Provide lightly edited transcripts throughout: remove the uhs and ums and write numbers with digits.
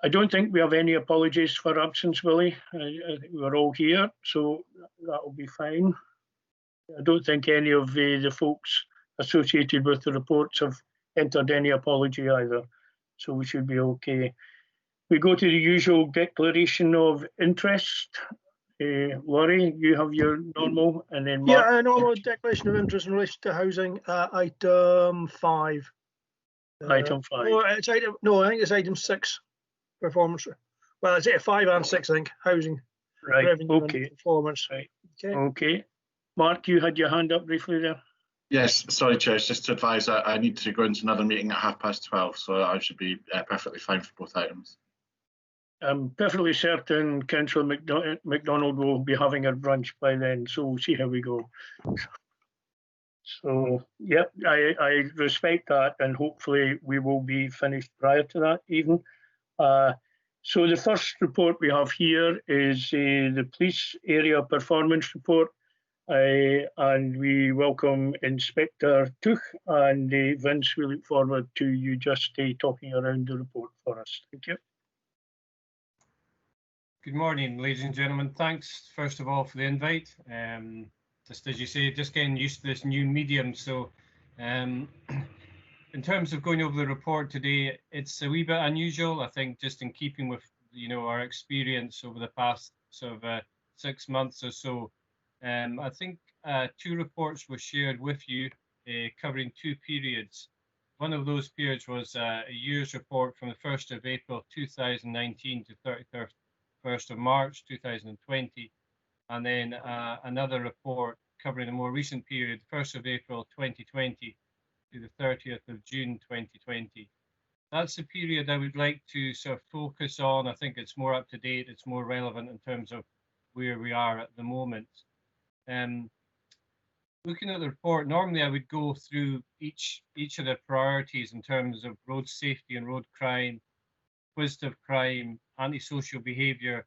I don't think we have any apologies for absence, Willie. I think we're all here, so that will be fine. I don't think any of the folks associated with the reports have entered any apology either, so we should be okay. We go to the usual declaration of interest. Laurie, you have your normal, and then Mark. Yeah, a normal declaration of interest in relation to housing, item 5. Item 5. No, it's item, no, I think it's item 6. Performance. Well, it's 5 and 6, I think. Housing. Right. Revenue Okay. And performance. Right. Okay. Okay. Mark, you had your hand up briefly there. Yes, sorry, Chair. Just to advise, I need to go into another meeting at 12:30, so I should be perfectly fine for both items. I'm perfectly certain Councillor MacDonald will be having her brunch by then, so we'll see how we go. So, yep, I respect that, and hopefully we will be finished prior to that even. So the first report we have here is the police area performance report, and we welcome Inspector Tuch and Vince. We look forward to you just talking around the report for us. Thank you. Good morning, ladies and gentlemen. Thanks, first of all, for the invite. Just as you say, just getting used to this new medium. So in terms of going over the report today, it's a wee bit unusual, I think, just in keeping with, you know, our experience over the past sort of 6 months or so. I think 2 reports were shared with you covering 2 periods. One of those periods was a year's report from the 1st of April 2019 to 31st of March 2020, and then another report covering a more recent period, 1st of April 2020 to the 30th of June 2020. That's the period I would like to sort of focus on. I think it's more up to date, it's more relevant in terms of where we are at the moment. Looking at the report, normally I would go through each of the priorities in terms of road safety and road crime, acquisitive crime, antisocial behaviour,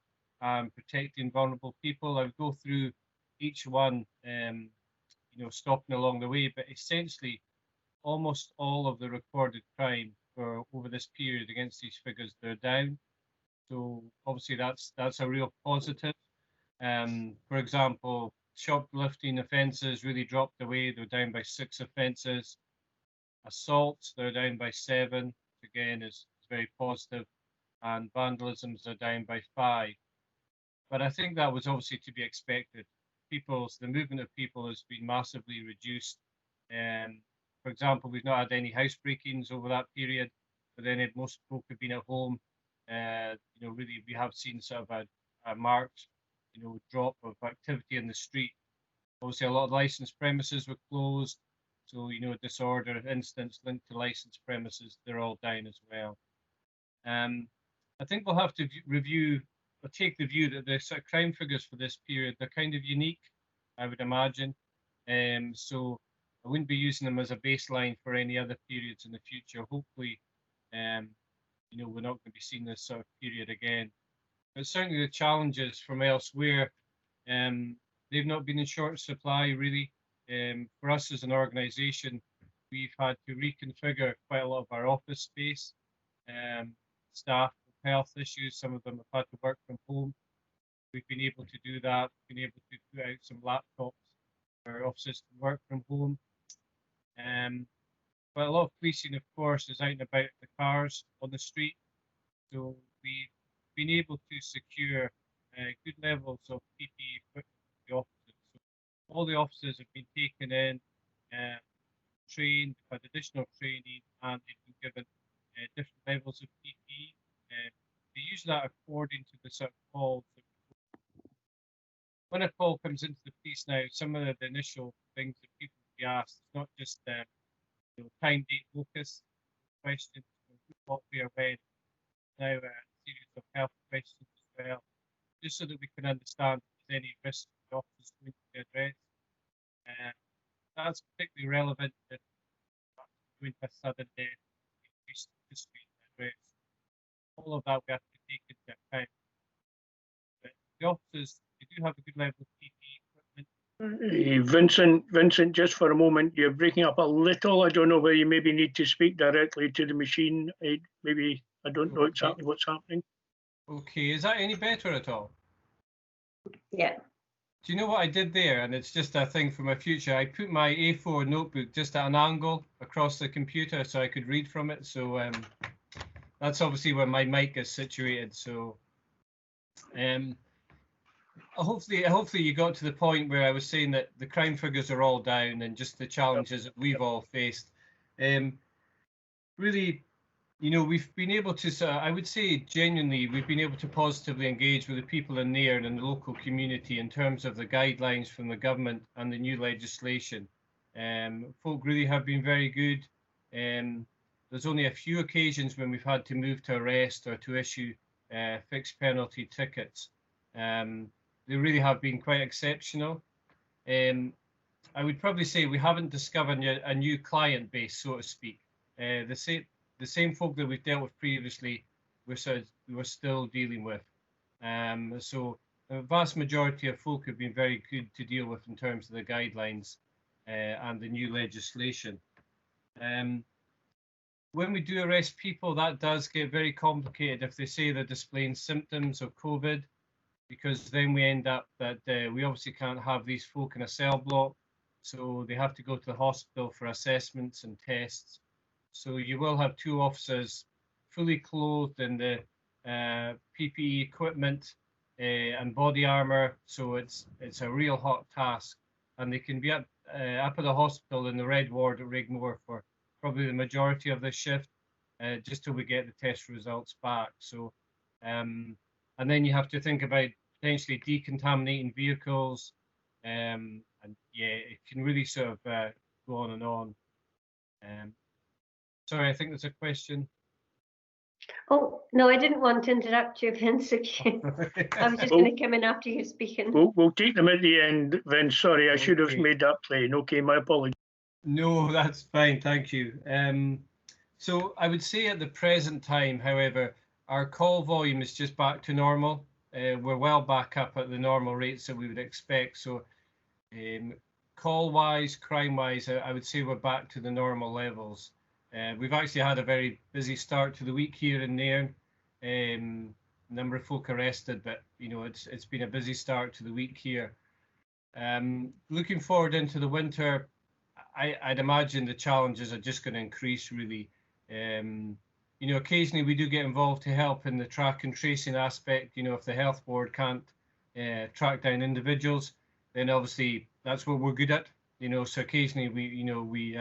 protecting vulnerable people. I would go through each one, you know, stopping along the way, but essentially almost all of the recorded crime for over this period against these figures, they're down. So obviously that's a real positive. For example, shoplifting offences really dropped away. They're down by 6 offences. Assaults, they're down by 7, which again is very positive. And vandalisms are down by 5. But I think that was obviously to be expected. The movement of people has been massively reduced. For example, we've not had any house breakings over that period, but then most folk have been at home. You know, really, we have seen sort of a marked, you know, drop of activity in the street. Obviously, a lot of licensed premises were closed, so, you know, disorder incidents linked to licensed premises, they're all down as well. I think we'll have to review or take the view that the sort of crime figures for this period, they're kind of unique, I would imagine. So I wouldn't be using them as a baseline for any other periods in the future. Hopefully, you know, we're not going to be seeing this sort of period again. But certainly the challenges from elsewhere, they've not been in short supply, really. For us as an organisation, we've had to reconfigure quite a lot of our office space. Staff with health issues, some of them have had to work from home. We've been able to do that. We've been able to put out some laptops for our officers to work from home. But a lot of policing, of course, is out and about the cars on the street. So we've been able to secure good levels of PPE equipment for the officers. So all the officers have been taken in, trained, had additional training, and they've been given different levels of PPE. They use that according to the sort of calls. When a call comes into the police now, some of the initial things that people will be asked, it's not just you know, time, date, focus questions, what, where, when. Now a series of health questions as well, just so that we can understand if there's any risks the officers going to address. That's particularly relevant if going to a sudden death, increased history and address. All of that we have to take into account. But the officers, they do have a good level of PPE equipment. Vincent, just for a moment, you're breaking up a little. I don't know where you maybe need to speak directly to the machine. Maybe I don't know exactly what's happening. Okay, is that any better at all? Yeah. Do you know what I did there? And it's just a thing for my future. I put my A4 notebook just at an angle across the computer so I could read from it. So that's obviously where my mic is situated. So hopefully you got to the point where I was saying that the crime figures are all down and just the challenges that we've all faced. Really, you know, we've been able to, I would say genuinely, we've been able to positively engage with the people in Nairn and the local community in terms of the guidelines from the government and the new legislation. Folk really have been very good. There's only a few occasions when we've had to move to arrest or to issue fixed penalty tickets. They really have been quite exceptional. I would probably say we haven't discovered a new client base, so to speak. The same folk that we've dealt with previously, we're still dealing with. So the vast majority of folk have been very good to deal with in terms of the guidelines and the new legislation. When we do arrest people, that does get very complicated if they say they're displaying symptoms of COVID, because then we end up that we obviously can't have these folk in a cell block, so they have to go to the hospital for assessments and tests. So you will have two officers fully clothed in the PPE equipment and body armour. So it's a real hot task, and they can be up at the hospital in the Red Ward at Rigmore for probably the majority of the shift, just till we get the test results back. So, and then you have to think about potentially decontaminating vehicles, and yeah, it can really sort of go on and on. Sorry, I think there's a question. Oh, no, I didn't want to interrupt you, Vince. I was just going to come in after you speaking. We'll take them at the end, Vince. Sorry, I should have made that plain. Okay, my apologies. No, that's fine. Thank you. So I would say at the present time, however, our call volume is just back to normal. We're well back up at the normal rates that we would expect. So call-wise, crime-wise, I would say we're back to the normal levels. We've actually had a very busy start to the week here in Nairn. Number of folk arrested, but you know it's been a busy start to the week here. Looking forward into the winter, I'd imagine the challenges are just going to increase really. You know, occasionally we do get involved to help in the track and tracing aspect. You know, if the health board can't track down individuals, then obviously that's what we're good at. You know, so occasionally we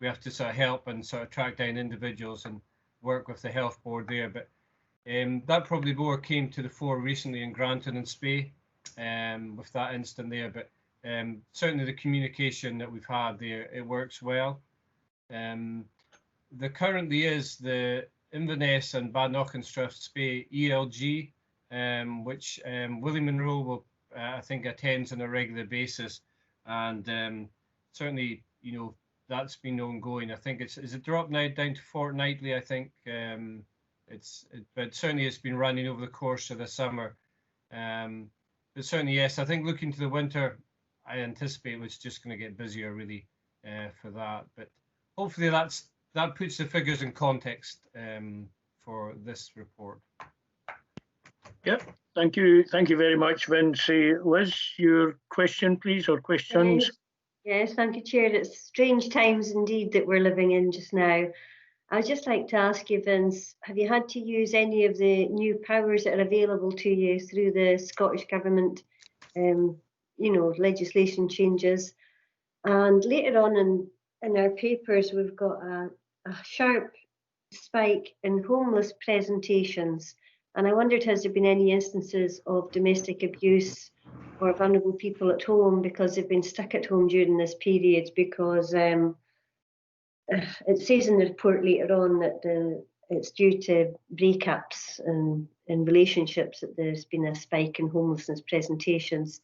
have to sort of help and sort of track down individuals and work with the health board there. But that probably more came to the fore recently in Granton and Spey with that incident there. But certainly the communication that we've had there, it works well. There currently is the Inverness and Badnockenstrath Spey ELG, which Willie Monroe will, I think, attends on a regular basis. And certainly, you know, that's been ongoing. I think is it dropped now down to fortnightly, I think. But certainly it's been running over the course of the summer. But certainly, yes, I think looking to the winter, I anticipate it's just going to get busier really for that. But hopefully that puts the figures in context for this report. Yep. Thank you very much, Vince. Liz, your question, please, or questions? Yes, thank you, Chair. It's strange times indeed that we're living in just now. I'd just like to ask you, Vince, have you had to use any of the new powers that are available to you through the Scottish Government, you know, legislation changes? And later on in our papers, we've got a sharp spike in homeless presentations. And I wondered, has there been any instances of domestic abuse or vulnerable people at home because they've been stuck at home during this period? Because it says in the report later on that it's due to breakups in relationships that there's been a spike in homelessness presentations.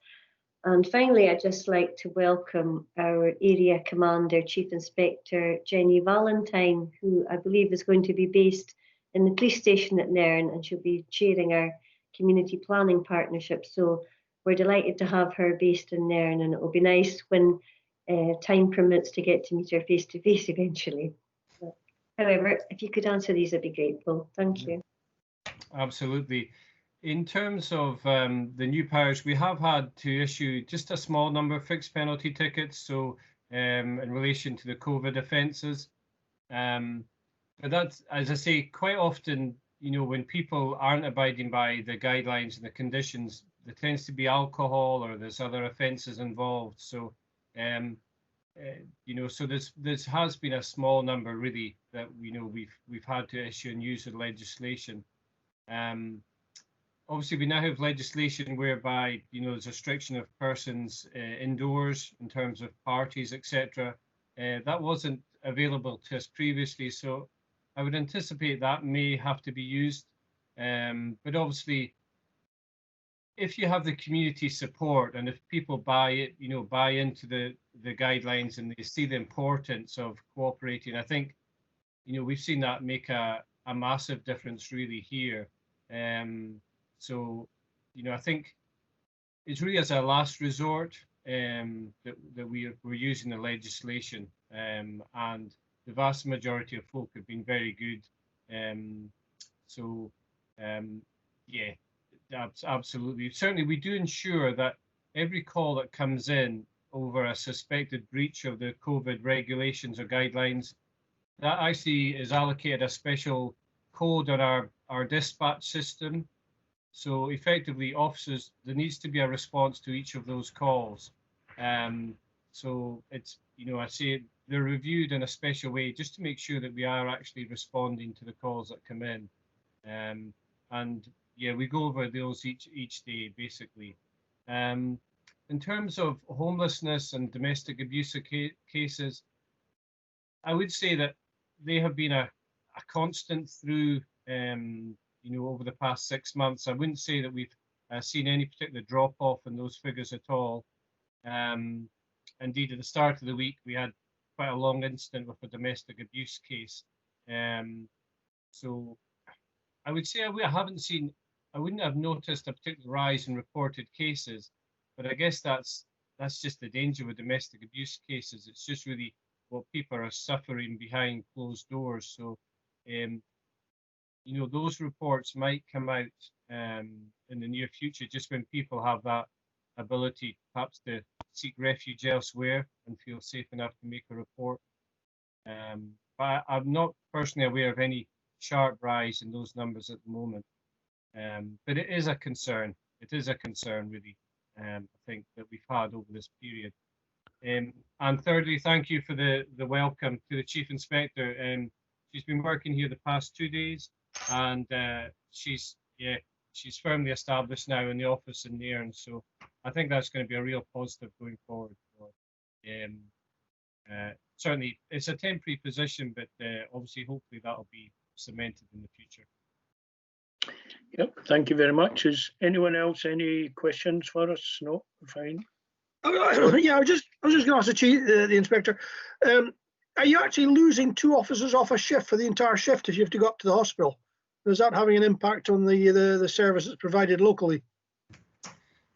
And finally, I'd just like to welcome our Area Commander, Chief Inspector Jenny Valentine, who I believe is going to be based in the police station at Nairn, and she'll be chairing our community planning partnership. So we're delighted to have her based in Nairn, and it will be nice when time permits to get to meet her face to face eventually. However, if you could answer these, I'd be grateful. Thank you. Absolutely. In terms of the new powers, we have had to issue just a small number of fixed penalty tickets, so in relation to the COVID offences. But that's, as I say, quite often, you know, when people aren't abiding by the guidelines and the conditions, there tends to be alcohol or there's other offences involved. So, you know, so this has been a small number really that we know we've had to issue and use the legislation. Obviously, we now have legislation whereby, you know, there's a restriction of persons indoors in terms of parties, etc. That wasn't available to us previously, so I would anticipate that may have to be used. But obviously, if you have the community support and if people buy it, you know, buy into the guidelines and they see the importance of cooperating, I think, you know, we've seen that make a massive difference really here. So, you know, I think it's really as a last resort that we're using the legislation, and the vast majority of folk have been very good. Yeah, absolutely. Certainly, we do ensure that every call that comes in over a suspected breach of the COVID regulations or guidelines, that actually is allocated a special code on our dispatch system. So effectively, officers, there needs to be a response to each of those calls. So it's, you know, I say they're reviewed in a special way just to make sure that we are actually responding to the calls that come in. And yeah, we go over those each day, basically. In terms of homelessness and domestic abuse cases, I would say that they have been a constant through, you know, over the past 6 months. I wouldn't say that we've seen any particular drop off in those figures at all. Indeed, at the start of the week, we had quite a long incident with a domestic abuse case. So I would say I wouldn't have noticed a particular rise in reported cases, but I guess that's just the danger with domestic abuse cases. It's just really what people are suffering behind closed doors. So, you know, those reports might come out in the near future, just when people have that ability perhaps to seek refuge elsewhere and feel safe enough to make a report. But I'm not personally aware of any sharp rise in those numbers at the moment. But it is a concern. It is a concern, really, I think, that we've had over this period. And thirdly, thank you for the welcome to the Chief Inspector. She's been working here the past 2 days, and she's firmly established now in the office in Nairn. So I think that's going to be a real positive going forward. Certainly, it's a temporary position, but obviously, hopefully, that'll be cemented in the future. Yep, thank you very much. Is anyone else any questions for us? No, fine. Yeah, I was just going to ask the inspector. Are you actually losing 2 officers off a shift for the entire shift if you have to go up to the hospital? Is that having an impact on the services provided locally?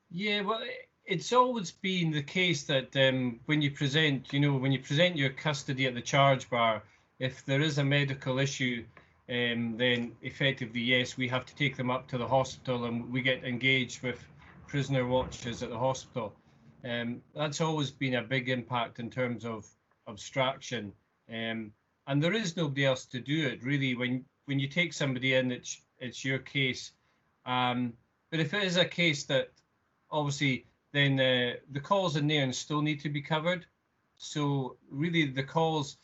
Yeah, well, it's always been the case that when you present your custody at the charge bar, if there is a medical issue, then effectively, yes, we have to take them up to the hospital and we get engaged with prisoner watches at the hospital. That's always been a big impact in terms of abstraction. And there is nobody else to do it, really. When you take somebody in, it's your case. But if it is a case that, obviously, then the calls in Nairn still need to be covered. So really the calls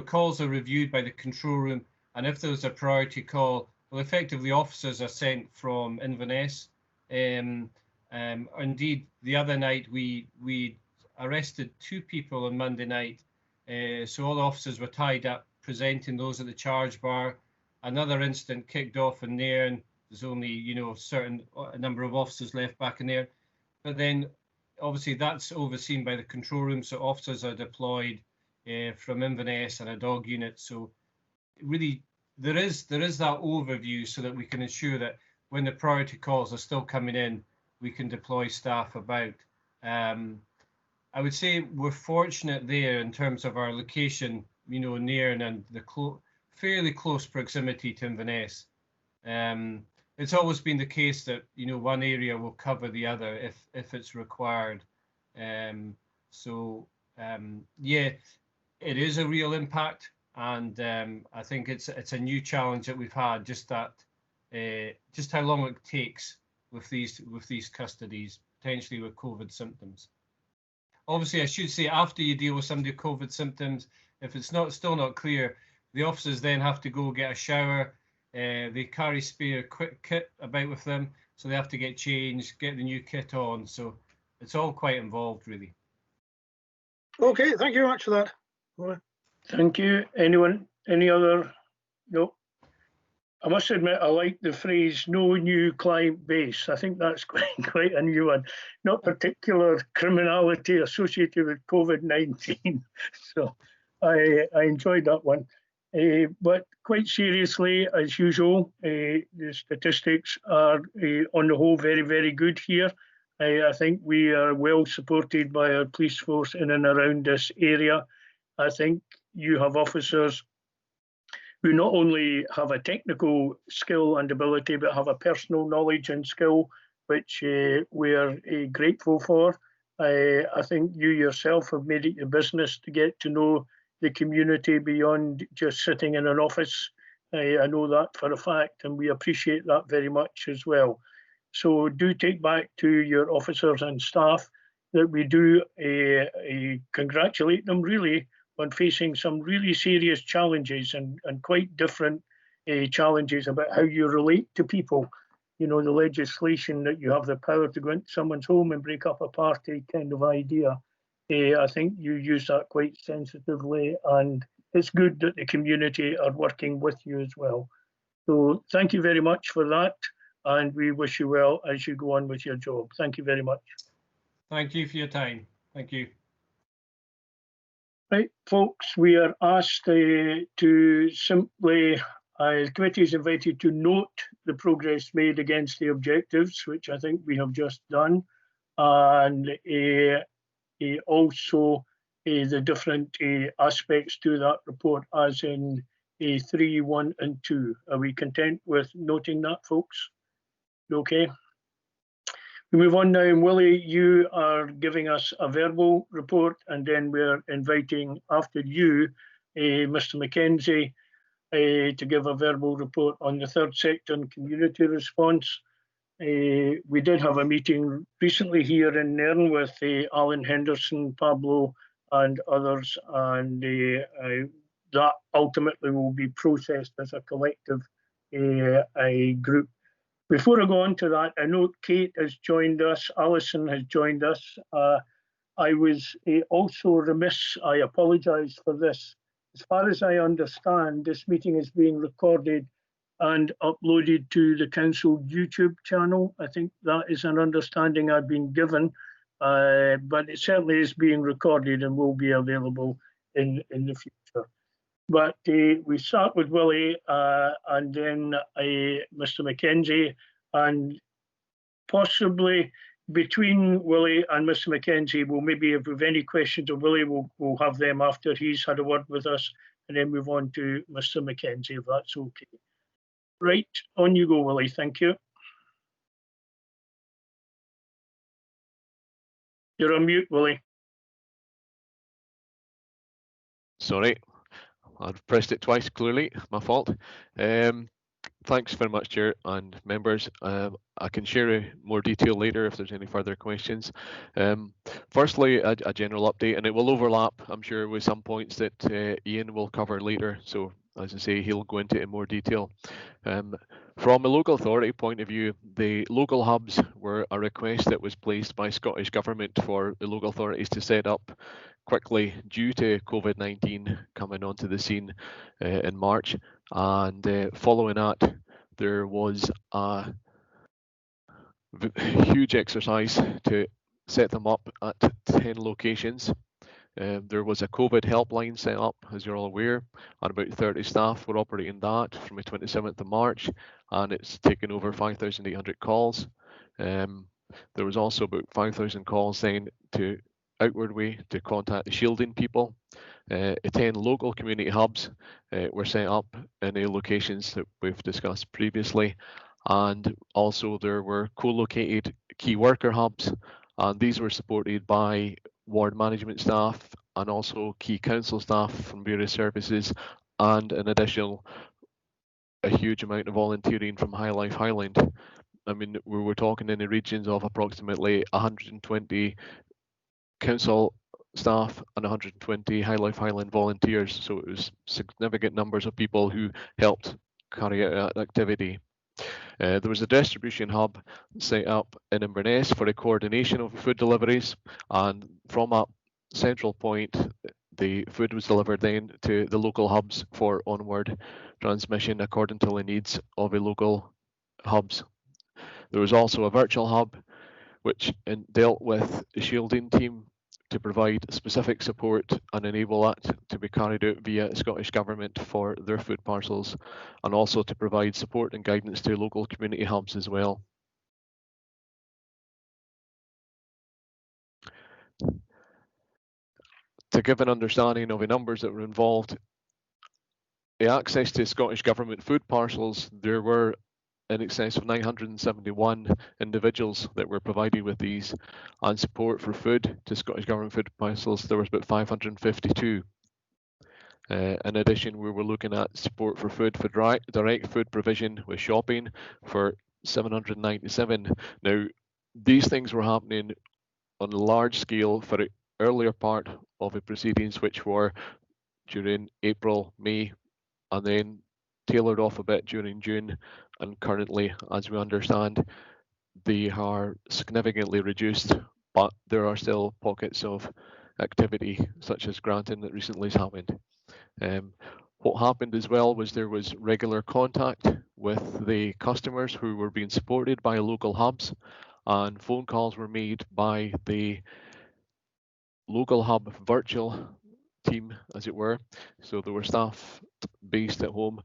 calls are reviewed by the control room. And if there's a priority call, well, effectively officers are sent from Inverness. Indeed, the other night we arrested 2 people on Monday night. So all the officers were tied up presenting those at the charge bar. Another incident kicked off in Nairn. There's only, a number of officers left back in there. But then obviously that's overseen by the control room. So officers are deployed from Inverness and a dog unit. So really there is that overview so that we can ensure that when the priority calls are still coming in, we can deploy staff about. I would say we're fortunate there in terms of our location you know, Nairn and the fairly close proximity to Inverness. It's always been the case that, you know, one area will cover the other if it's required. Yeah, it is a real impact, and I think it's a new challenge that we've had. Just how long it takes with these custodies, potentially with COVID symptoms. Obviously, I should say, after you deal with somebody with COVID symptoms, if it's still not clear, the officers then have to go get a shower. They carry spare quick kit about with them, so they have to get changed, get the new kit on. So it's all quite involved, really. Okay, thank you very much for that. Thank you. Anyone? Any other? No. I must admit, I like the phrase "no new client base." I think that's quite a new one. Not particular criminality associated with COVID-19. So I enjoyed that one. But quite seriously, as usual, the statistics are on the whole very, very good here. I think we are well supported by our police force in and around this area. I think you have officers who not only have a technical skill and ability, but have a personal knowledge and skill, which we're grateful for. I think you yourself have made it your business to get to know the community beyond just sitting in an office. I know that for a fact, and we appreciate that very much as well. So do take back to your officers and staff that we do congratulate them really on facing some really serious challenges and quite different challenges about how you relate to people. You know, the legislation that you have the power to go into someone's home and break up a party kind of idea. I think you use that quite sensitively, and it's good that the community are working with you as well. So thank you very much for that, and we wish you well as you go on with your job. Thank you very much. Thank you for your time. Thank you. Right, folks, we are asked to simply, the committee is invited to note the progress made against the objectives, which I think we have just done, and also the different aspects to that report, as in 3, 1 and 2. Are we content with noting that, folks? Okay. We move on now, and Willie, you are giving us a verbal report, and then we're inviting after you, Mr. Mackenzie, to give a verbal report on the third sector and community response. We did have a meeting recently here in Nairn with Alan Henderson, Pablo, and others, and that ultimately will be processed as a collective group. Before I go on to that, I know Kate has joined us, Alison has joined us. I was also remiss, I apologise for this. As far as I understand, this meeting is being recorded and uploaded to the council YouTube channel. I think that is an understanding I've been given, but it certainly is being recorded and will be available in the future. But we start with Willie and then Mr. Mackenzie, and possibly between Willie and Mr. Mackenzie, we'll maybe, if we have any questions of Willie, we'll have them after he's had a word with us, and then move on to Mr. Mackenzie, if that's okay. Right, on you go, Willie. Thank you. You're on mute, Willie. Sorry, I've pressed it twice, clearly, my fault. Thanks very much, Chair and members. I can share more detail later if there's any further questions. Firstly, a general update, and it will overlap, I'm sure, with some points that Ian will cover later. So, as I say, he'll go into it in more detail. From a local authority point of view, the local hubs were a request that was placed by Scottish Government for the local authorities to set up quickly due to COVID-19 coming onto the scene in March. And following that, there was a huge exercise to set them up at 10 locations. There was a COVID helpline set up, as you're all aware, and about 30 staff were operating that from the 27th of March, and it's taken over 5,800 calls. There was also about 5,000 calls then to outward way to contact the shielding people. 10 local community hubs were set up in the locations that we've discussed previously, and also there were co-located key worker hubs, and these were supported by ward management staff and also key council staff from various services, and in addition a huge amount of volunteering from Highland. I mean, we were talking in the regions of approximately 120 council staff and 120 Highland volunteers, so it was significant numbers of people who helped carry out that activity. There was a distribution hub set up in Inverness for the coordination of food deliveries, and from a central point the food was delivered then to the local hubs for onward transmission according to the needs of the local hubs. There was also a virtual hub which dealt with the shielding team to provide specific support and enable that to be carried out via Scottish Government for their food parcels, and also to provide support and guidance to local community hubs as well. To give an understanding of the numbers that were involved, the access to Scottish Government food parcels, there were in excess of 971 individuals that were provided with these, and support for food to Scottish Government food parcels, there was about 552. In addition, we were looking at support for food for direct food provision with shopping for 797. Now, these things were happening on a large scale for the earlier part of the proceedings, which were during April, May, and then tailored off a bit during June, and currently, as we understand, they are significantly reduced, but there are still pockets of activity such as granting that recently has happened. What happened as well was there was regular contact with the customers who were being supported by local hubs, and phone calls were made by the local hub virtual team, as it were. So there were staff based at home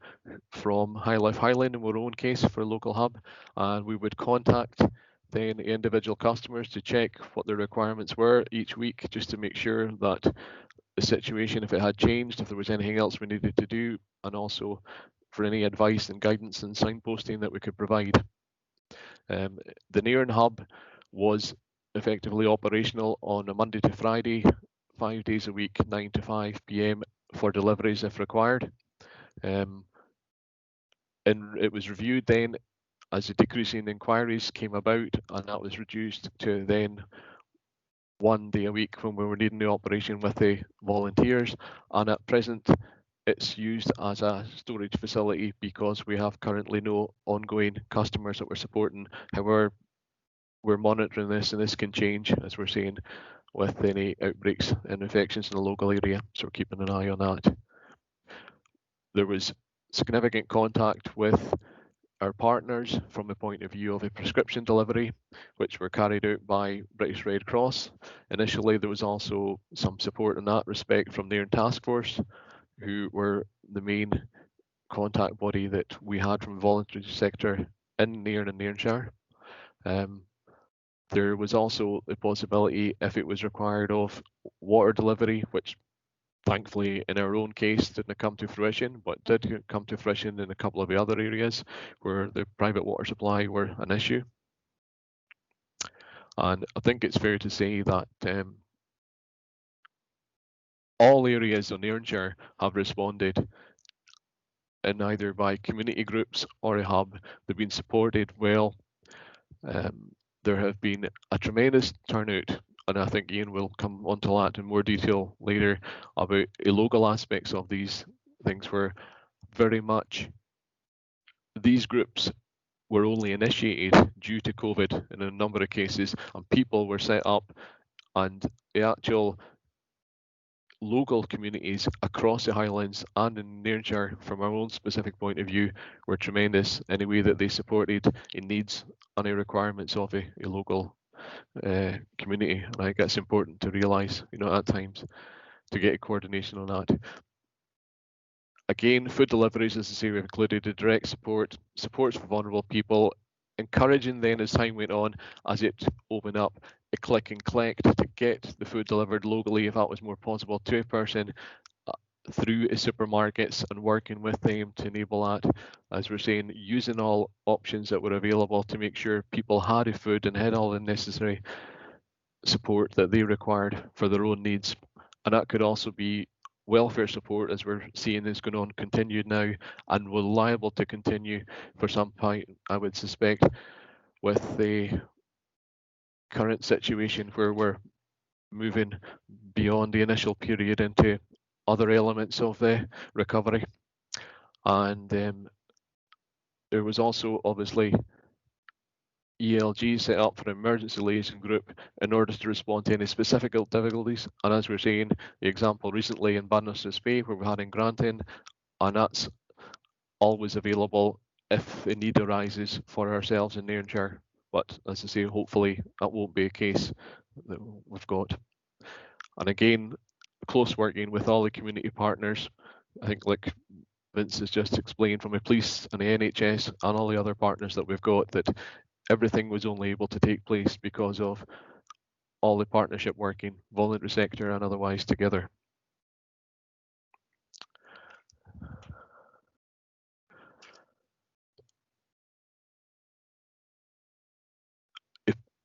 from Highland in our own case for a local hub, and we would contact then individual customers to check what their requirements were each week, just to make sure that the situation, if it had changed, if there was anything else we needed to do, and also for any advice and guidance and signposting that we could provide. The Nairn hub was effectively operational on a Monday to Friday, 5 days a week, 9 to 5 p.m. for deliveries if required. And it was reviewed then as the decrease in inquiries came about, and that was reduced to then 1 day a week when we were needing the operation with the volunteers. And at present, it's used as a storage facility because we have currently no ongoing customers that we're supporting. However, we're monitoring this, and this can change, as we're seeing, with any outbreaks and infections in the local area, so we're keeping an eye on that. There was significant contact with our partners from the point of view of a prescription delivery, which were carried out by British Red Cross. Initially, there was also some support in that respect from Nairn Task Force, who were the main contact body that we had from the voluntary sector in Nairn and Nairnshire. There was also the possibility, if it was required, of water delivery, which thankfully in our own case didn't come to fruition, but did come to fruition in a couple of the other areas where the private water supply were an issue. And I think it's fair to say that all areas of Nairnshire have responded in either by community groups or a hub. They've been supported well. There have been a tremendous turnout, and I think Ian will come onto that in more detail later about the local aspects of these things, where very much these groups were only initiated due to COVID in a number of cases, and people were set up, and the actual local communities across the Highlands and in Nairnshire, from our own specific point of view, were tremendous in the way that they supported in needs and the requirements of a local community. And I think that's important to realise, at times, to get a coordination on that. Again, food deliveries, as I say, we've included the direct supports for vulnerable people encouraging then as time went on, as it opened up, a click and collect to get the food delivered locally if that was more possible to a person through supermarkets, and working with them to enable that, as we're saying, using all options that were available to make sure people had a food and had all the necessary support that they required for their own needs. And that could also be welfare support, as we're seeing is going on continued now and will liable to continue for some point, I would suspect, with the current situation where we're moving beyond the initial period into other elements of the recovery. And there was also obviously ELG set up for an emergency liaison group in order to respond to any specific difficulties. And as we're saying, the example recently in Bannister's Bay where we had in Granton, and that's always available if the need arises for ourselves in Nairnshire. But as I say, hopefully that won't be a case that we've got. And again, close working with all the community partners. I think, like Vince has just explained, from the police and the NHS and all the other partners that we've got, that everything was only able to take place because of all the partnership working, voluntary sector and otherwise, together.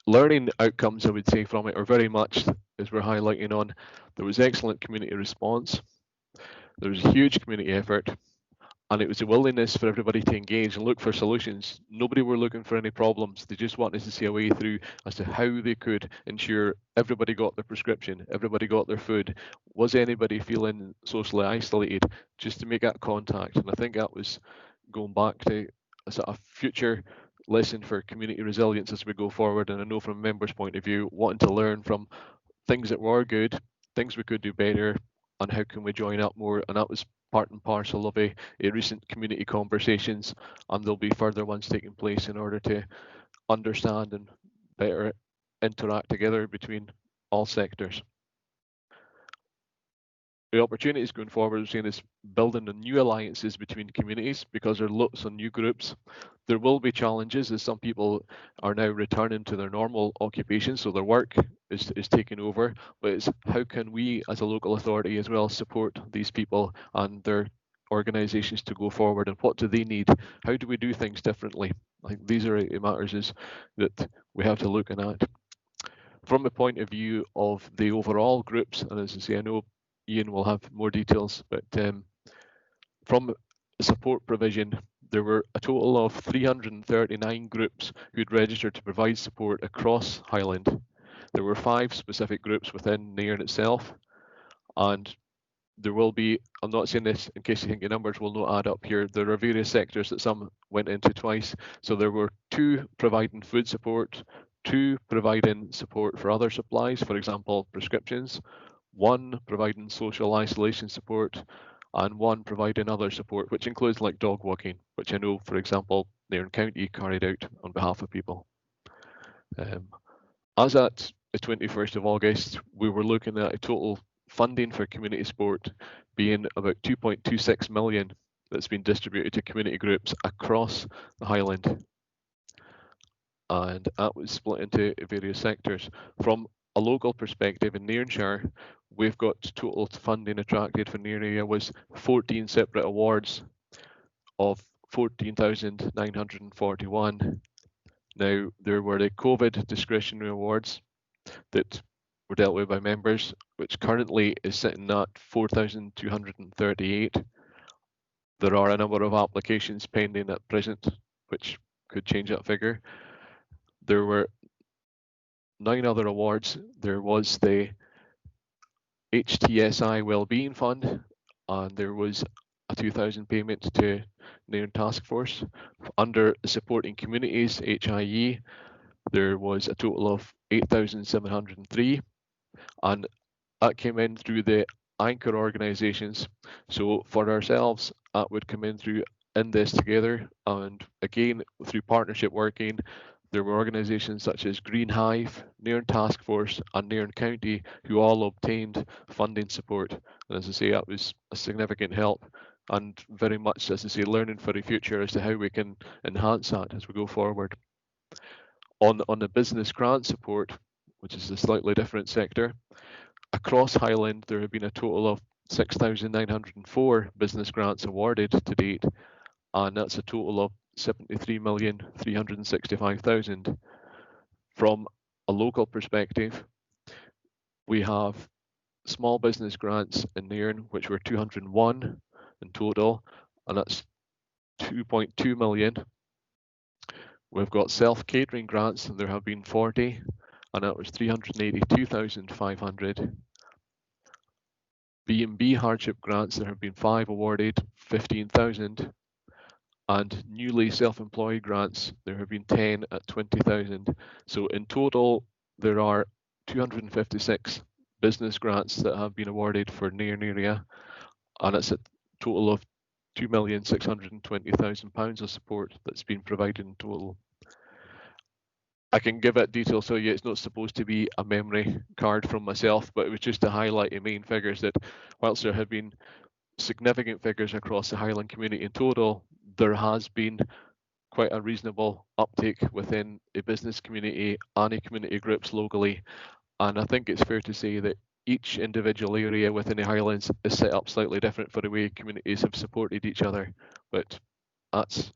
Learning outcomes, I would say, from it are very much, as we're highlighting on, there was excellent community response, there was a huge community effort, and it was a willingness for everybody to engage and look for solutions. Nobody were looking for any problems. They just wanted to see a way through as to how they could ensure everybody got their prescription, everybody got their food. Was anybody feeling socially isolated? Just to make that contact. And I think that was going back to a sort of future lesson for community resilience as we go forward. And I know from a member's point of view, wanting to learn from things that were good, things we could do better, and how can we join up more. And that was part and parcel of a recent community conversations, and there'll be further ones taking place in order to understand and better interact together between all sectors. The opportunities going forward, we're seeing, is building the new alliances between communities, because there are lots of new groups. There will be challenges as some people are now returning to their normal occupations, so their work is taking over. But it's how can we as a local authority as well support these people and their organisations to go forward, and what do they need? How do we do things differently? I think these are matters is that we have to look at. From the point of view of the overall groups, and as I say, I know Ian will have more details, but from support provision, there were a total of 339 groups who'd registered to provide support across Highland. There were 5 specific groups within Nairn itself, and there will be, I'm not saying this in case you think the numbers will not add up here, there are various sectors that some went into twice. So there were 2 providing food support, 2 providing support for other supplies, for example, prescriptions, 1 providing social isolation support, and 1 providing other support, which includes like dog walking, which I know, for example, Nairn County carried out on behalf of people. As at the 21st of August, we were looking at a total funding for community support being about 2.26 million that's been distributed to community groups across the Highland. And that was split into various sectors. From a local perspective in Nairnshire, we've got total funding attracted for Nairn area was 14 separate awards of 14,941. Now, there were the COVID discretionary awards that were dealt with by members, which currently is sitting at 4,238. There are a number of applications pending at present, which could change that figure. There were 9 other awards. There was the HTSI Wellbeing Fund, and there was a 2,000 payment to Nairn Task Force. Under Supporting Communities, HIE, there was a total of 8,703, and that came in through the anchor organisations. So for ourselves, that would come in through In This Together, and again through partnership working. There were organisations such as Green Hive, Nairn Task Force and Nairn County who all obtained funding support. And as I say, that was a significant help, and very much, as I say, learning for the future as to how we can enhance that as we go forward. On the business grant support, which is a slightly different sector, across Highland there have been a total of 6,904 business grants awarded to date, and that's a total of 73,365,000. From a local perspective, we have small business grants in Nairn, which were 201 in total, and that's 2.2 million. We've got self-catering grants, and there have been 40, and that was 382,500. B&B hardship grants, there have been 5 awarded, 15,000. And newly self-employed grants, there have been 10 at 20,000. So in total, there are 256 business grants that have been awarded for Nairn area, and it's a total of £2,620,000 of support that's been provided in total. I can give it detail, so yeah, it's not supposed to be a memory card from myself, but it was just to highlight the main figures that whilst there have been significant figures across the Highland community in total, there has been quite a reasonable uptake within the business community and the community groups locally. And I think it's fair to say that each individual area within the Highlands is set up slightly different for the way communities have supported each other. But that's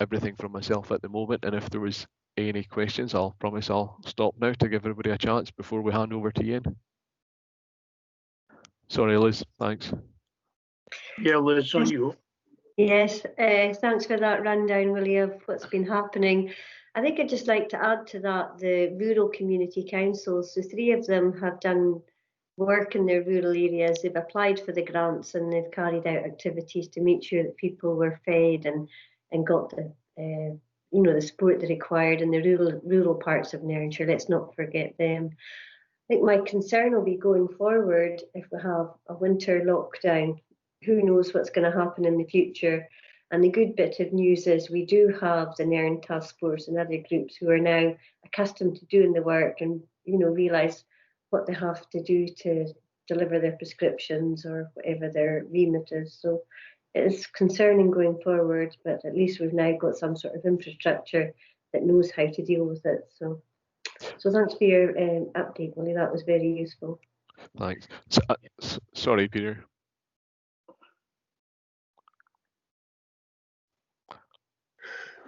everything from myself at the moment. And if there was any questions, I'll promise I'll stop now to give everybody a chance before we hand over to Ian. Sorry, Liz, thanks. Yeah, Liz, on you. Yes, thanks for that rundown, Willie, of what's been happening. I think I'd just like to add to that the rural community councils. The 3 of them have done work in their rural areas. They've applied for the grants and they've carried out activities to make sure that people were fed and got the the support they required in the rural parts of Nairnshire. Let's not forget them. I think my concern will be going forward if we have a winter lockdown. Who knows what's going to happen in the future? And the good bit of news is we do have the Nairn Task Force and other groups who are now accustomed to doing the work and realise what they have to do to deliver their prescriptions or whatever their remit is. So it's concerning going forward, but at least we've now got some sort of infrastructure that knows how to deal with it. So thanks for your update, Willie. That was very useful. Thanks. Sorry, Peter.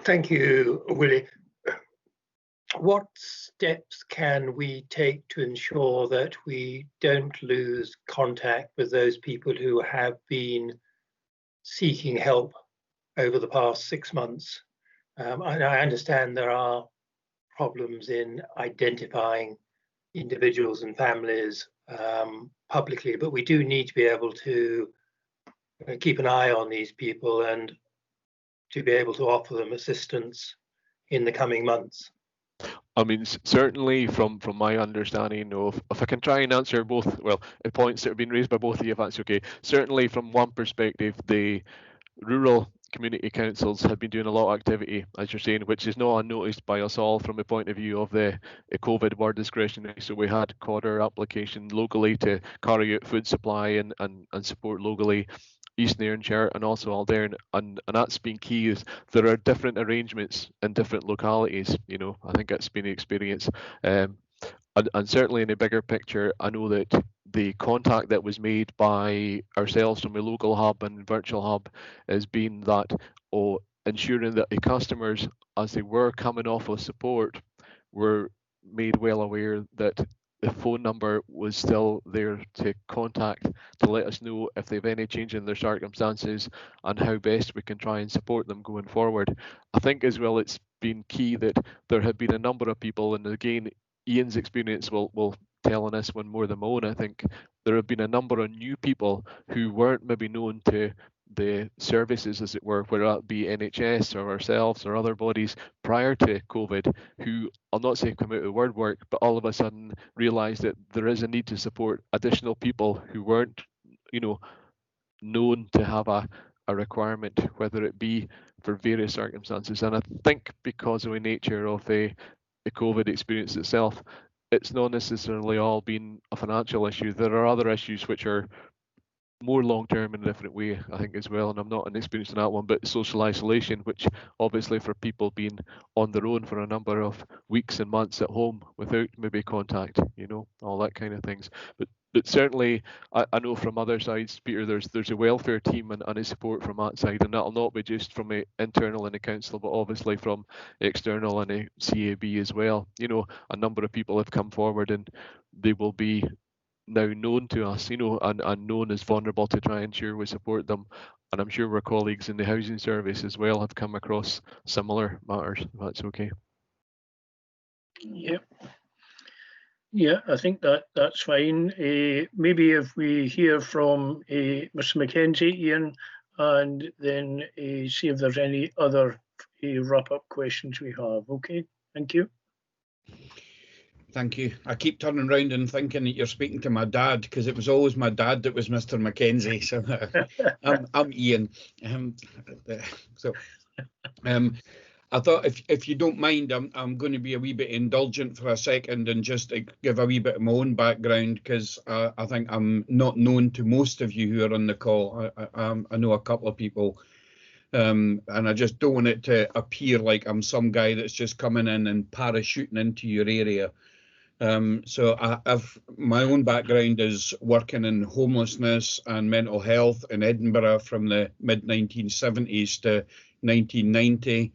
Thank you, Willie. What steps can we take to ensure that we don't lose contact with those people who have been seeking help over the past 6 months? I understand there are problems in identifying individuals and families publicly, but we do need to be able to keep an eye on these people and to be able to offer them assistance in the coming months. I mean, certainly from my understanding of, if I can try and answer both, well, the points that have been raised by both of you, if that's okay. Certainly from one perspective, the rural community councils have been doing a lot of activity, as you're saying, which is not unnoticed by us all from the point of view of the COVID were discretionary. So we had quarter application locally to carry out food supply and support locally. East Nairnshire and also Alderm, and that's been key. Is there are different arrangements in different localities. I think that's been the experience, and certainly in the bigger picture, I know that the contact that was made by ourselves from the local hub and virtual hub has been that ensuring that the customers, as they were coming off of support, were made well aware that the phone number was still there to contact to let us know if they have any change in their circumstances and how best we can try and support them going forward. I think as well it's been key that there have been a number of people, and again Ian's experience will tell on this one more than my own. I think there have been a number of new people who weren't maybe known to the services, as it were, whether that be NHS or ourselves or other bodies prior to COVID, who I'll not say come out of the word work, but all of a sudden realised that there is a need to support additional people who weren't, known to have a requirement, whether it be for various circumstances. And I think because of the nature of the COVID experience itself, it's not necessarily all been a financial issue. There are other issues which are more long term in a different way, I think, as well. And I'm not inexperienced in that one, but social isolation, which obviously for people being on their own for a number of weeks and months at home without maybe contact, you know, all that kind of things. But certainly, I know from other sides, Peter, there's a welfare team and a support from that side, and that'll not be just from the internal in the council, but obviously from external and the CAB as well. You know, a number of people have come forward, and they will be now known to us, you know, and known as vulnerable, to try and ensure we support them. And I'm sure our colleagues in the housing service as well have come across similar matters, if that's okay. Yeah. Yeah, I think that's fine. Maybe if we hear from Mr. Mackenzie, Ian, and then see if there's any other wrap-up questions we have. Okay, thank you. Thank you. I keep turning around and thinking that you're speaking to my dad, because it was always my dad that was Mr. Mackenzie. So I'm Ian. I thought if you don't mind, I'm going to be a wee bit indulgent for a second and just give a wee bit of my own background, because I think I'm not known to most of you who are on the call. I know a couple of people. And I just don't want it to appear like I'm some guy that's just coming in and parachuting into your area. So I've my own background is working in homelessness and mental health in Edinburgh from the mid-1970s to 1990.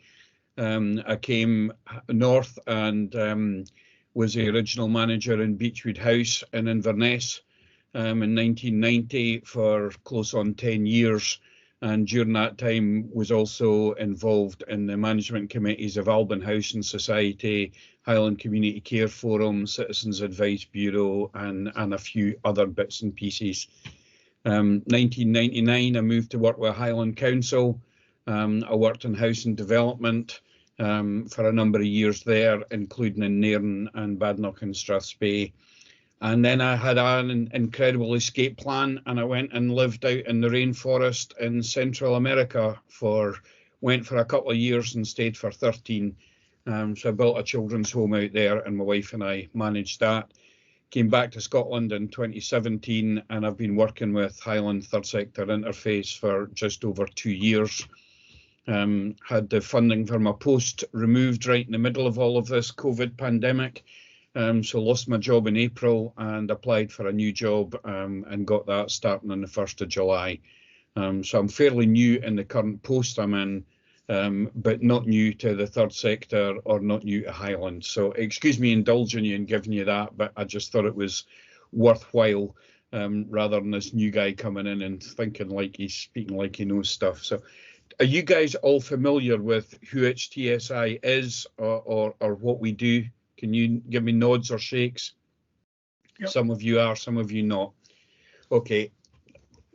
I came north and was the original manager in Beechwood House in Inverness in 1990 for close on 10 years. And during that time was also involved in the management committees of Alban Housing Society, Highland Community Care Forum, Citizens Advice Bureau, and a few other bits and pieces. 1999, I moved to work with Highland Council. I worked in housing development for a number of years there, including in Nairn and Badenoch and Strathspey. And then I had an incredible escape plan, and I went and lived out in the rainforest in Central America went for a couple of years and stayed for 13. So I built a children's home out there, and my wife and I managed that. Came back to Scotland in 2017, and I've been working with Highland Third Sector Interface for just over 2 years. Had the funding for my post removed right in the middle of all of this COVID pandemic. So lost my job in April and applied for a new job and got that starting on the 1st of July. So I'm fairly new in the current post I'm in, but not new to the third sector or not new to Highland. So excuse me indulging you and giving you that, but I just thought it was worthwhile rather than this new guy coming in and thinking like he's speaking like he knows stuff. So are you guys all familiar with who HTSI is or what we do? Can you give me nods or shakes? Yep. Some of you are, some of you not. Okay,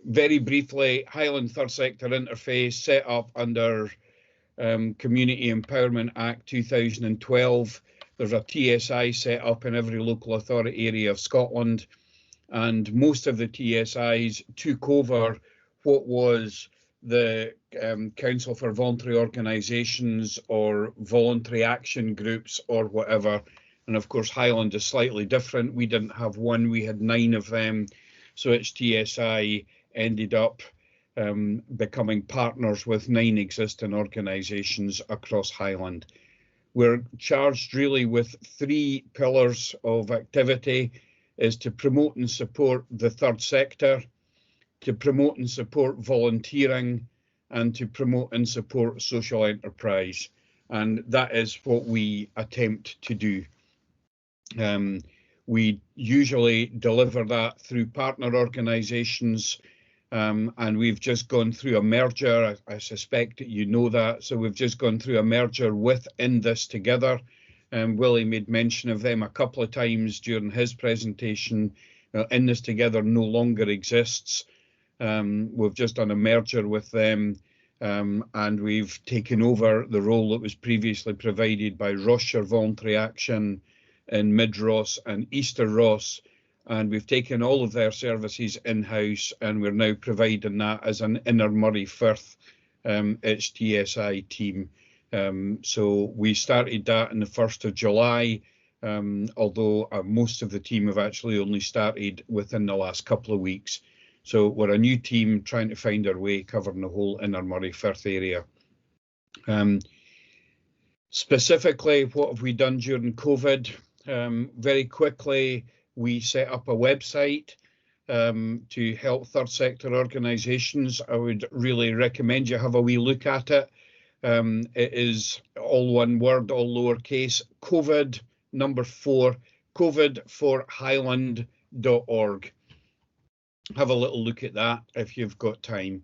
very briefly, Highland Third Sector Interface set up under Community Empowerment Act 2012. There's a TSI set up in every local authority area of Scotland, and most of the TSIs took over what was the Council for Voluntary Organisations or Voluntary Action Groups or whatever. And of course, Highland is slightly different. We didn't have one, we had 9 of them. So HTSI ended up becoming partners with 9 existing organisations across Highland. We're charged really with 3 pillars of activity, is to promote and support the third sector, to promote and support volunteering, and to promote and support social enterprise. And that is what we attempt to do. We usually deliver that through partner organisations, and we've just gone through a merger. I suspect that you know that. So we've just gone through a merger with In This Together. Willie made mention of them a couple of times during his presentation. In This Together no longer exists. We've just done a merger with them, and we've taken over the role that was previously provided by Rossshire Voluntary Action in Mid-Ross and Easter Ross, and we've taken all of their services in-house, and we're now providing that as an Inner Murray Firth HTSI team. So we started that on the 1st of July, although most of the team have actually only started within the last couple of weeks. So we're a new team trying to find our way, covering the whole Inner Moray Firth area. Specifically, what have we done during COVID? Very quickly, we set up a website to help third sector organisations. I would really recommend you have a wee look at it. It is all one word, all lowercase, COVID, number 4, covidforhighland.org. Have a little look at that if you've got time.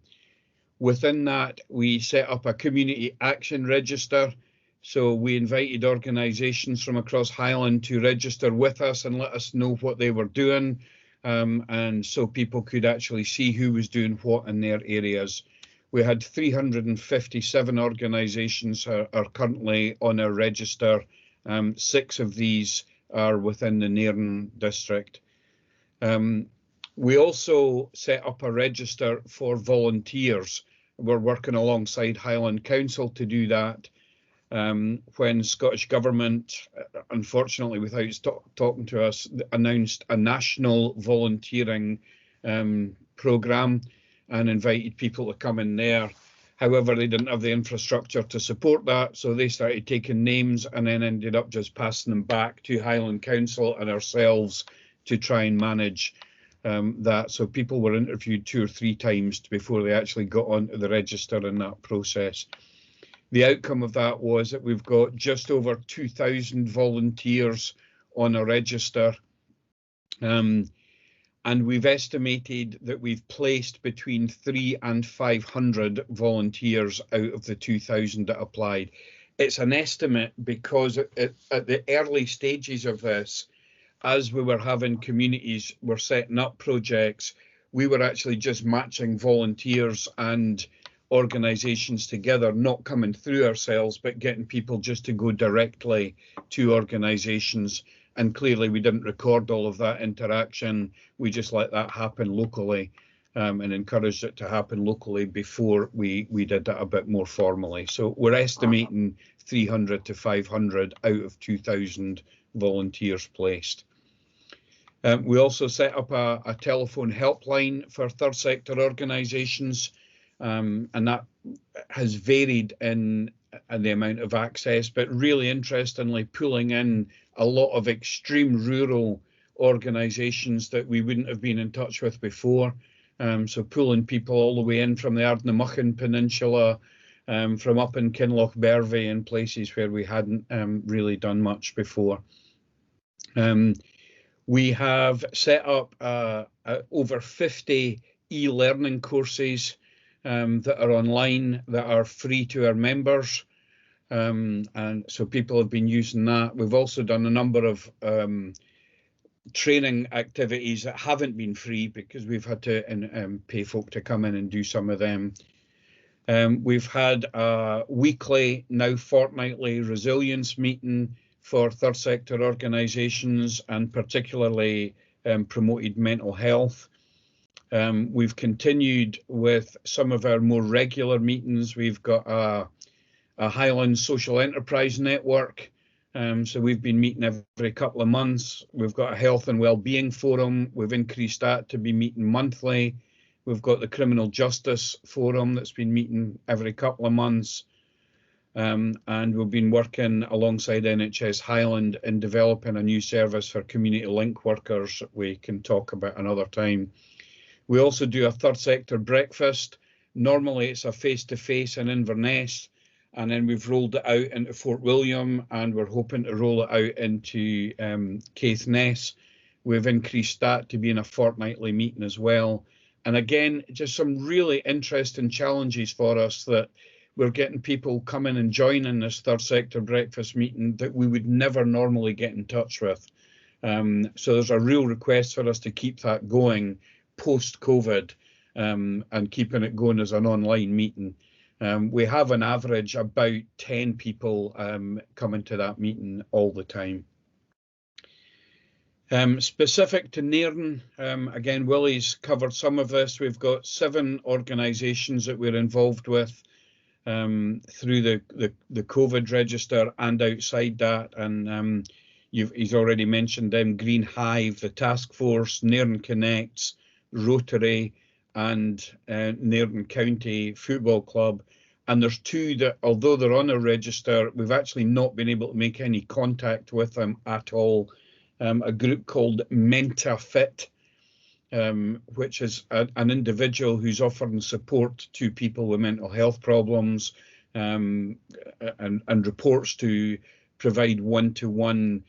Within that, we set up a community action register. So we invited organisations from across Highland to register with us and let us know what they were doing. And so people could actually see who was doing what in their areas. We had 357 organisations are currently on our register. 6 of these are within the Nairn district. We also set up a register for volunteers. We're working alongside Highland Council to do that. When Scottish Government, unfortunately without talking to us, announced a national volunteering programme and invited people to come in there. However, they didn't have the infrastructure to support that, so they started taking names and then ended up just passing them back to Highland Council and ourselves to try and manage that. So people were interviewed 2 or 3 times before they actually got onto the register in that process. The outcome of that was that we've got just over 2,000 volunteers on a register. And we've estimated that we've placed between 300 and 500 volunteers out of the 2,000 that applied. It's an estimate because at the early stages of this, as we were having communities, were setting up projects, we were actually just matching volunteers and organisations together, not coming through ourselves, but getting people just to go directly to organisations. And clearly we didn't record all of that interaction. We just let that happen locally and encouraged it to happen locally before we did that a bit more formally. So we're estimating 300 to 500 out of 2,000 volunteers placed. We also set up a telephone helpline for third sector organisations. And that has varied in the amount of access, but really interestingly pulling in a lot of extreme rural organisations that we wouldn't have been in touch with before. So pulling people all the way in from the Ardnamurchan Peninsula, from up in Kinloch Bervie and places where we hadn't really done much before. We have set up over 50 e-learning courses that are online, that are free to our members, and so people have been using that. We've also done a number of training activities that haven't been free because we've had to pay folk to come in and do some of them. We've had a weekly, now fortnightly resilience meeting for third sector organisations and particularly promoted mental health. We've continued with some of our more regular meetings. We've got a Highland Social Enterprise Network. So we've been meeting every couple of months. We've got a Health and Wellbeing Forum. We've increased that to be meeting monthly. We've got the Criminal Justice Forum that's been meeting every couple of months. And we've been working alongside NHS Highland in developing a new service for community link workers that we can talk about another time. We also do a third sector breakfast. Normally it's a face-to-face in Inverness, and then we've rolled it out into Fort William, and we're hoping to roll it out into Caithness. We've increased that to being a fortnightly meeting as well. And again, just some really interesting challenges for us that we're getting people coming and joining this third sector breakfast meeting that we would never normally get in touch with. So there's a real request for us to keep that going post-COVID and keeping it going as an online meeting. We have an average about 10 people coming to that meeting all the time. Specific to Nairn, again, Willie's covered some of this. We've got 7 organisations that we're involved with through the COVID register and outside that. And he's already mentioned them: Green Hive, the Task Force, Nairn Connects, Rotary, and Nairn County Football Club. And there's two that, although they're on a register, we've actually not been able to make any contact with them at all. A group called MentaFit, which is an individual who's offering support to people with mental health problems, and reports to provide one-to-one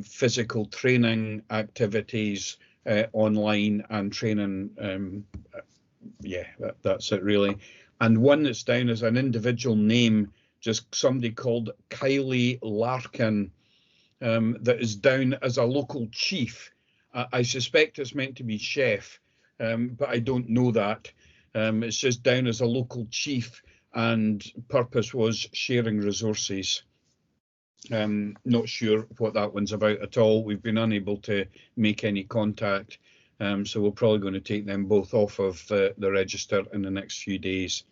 physical training activities online and training. Yeah, that's it really. And one that's down as an individual name, just somebody called Kylie Larkin, that is down as a local chief. I suspect it's meant to be chef, but I don't know that. It's just down as a local chief, and purpose was sharing resources. Not sure what that one's about at all. We've been unable to make any contact, so we're probably going to take them both off of the register in the next few days.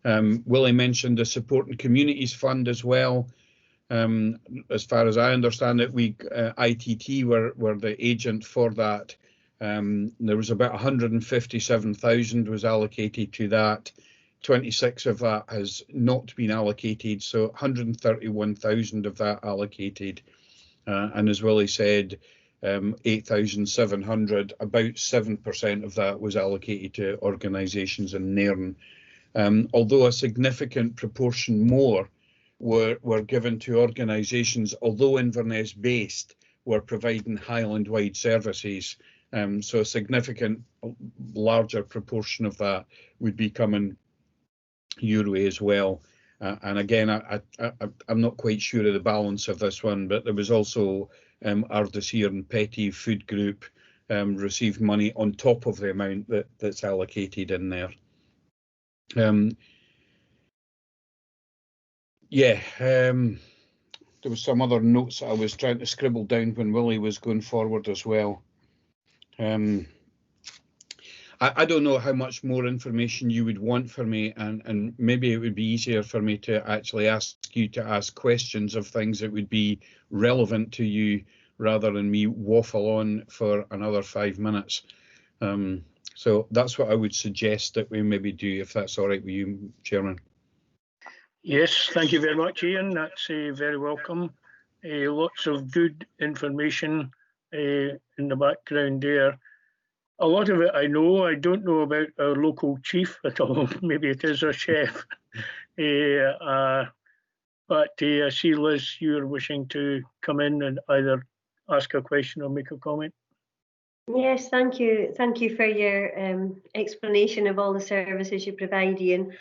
Willie mentioned the Support and Communities Fund as well. As far as I understand it, we ITT were the agent for that. There was about 157,000 was allocated to that. 26 of that has not been allocated, so 131,000 of that allocated. And as Willie said, 8,700, about 7% of that was allocated to organisations in Nairn. Although a significant proportion more were given to organisations, although Inverness based, were providing Highland-wide services. So a significant larger proportion of that would be coming your way as well. And again, I'm not quite sure of the balance of this one, but there was also Ardeshir and Petty Food Group received money on top of the amount that's allocated in there. There was some other notes I was trying to scribble down when Willie was going forward as well. I don't know how much more information you would want for me, and maybe it would be easier for me to actually ask you to ask questions of things that would be relevant to you rather than me waffle on for another 5 minutes. So that's what I would suggest that we maybe do, if that's all right with you, Chairman. Yes, thank you very much, Ian. That's very welcome. Lots of good information in the background there. A lot of it I know. I don't know about our local chief at all. Maybe it is our chef. But I see, Liz, you're wishing to come in and either ask a question or make a comment. Yes, thank you. Thank you for your explanation of all the services you provide, Ian.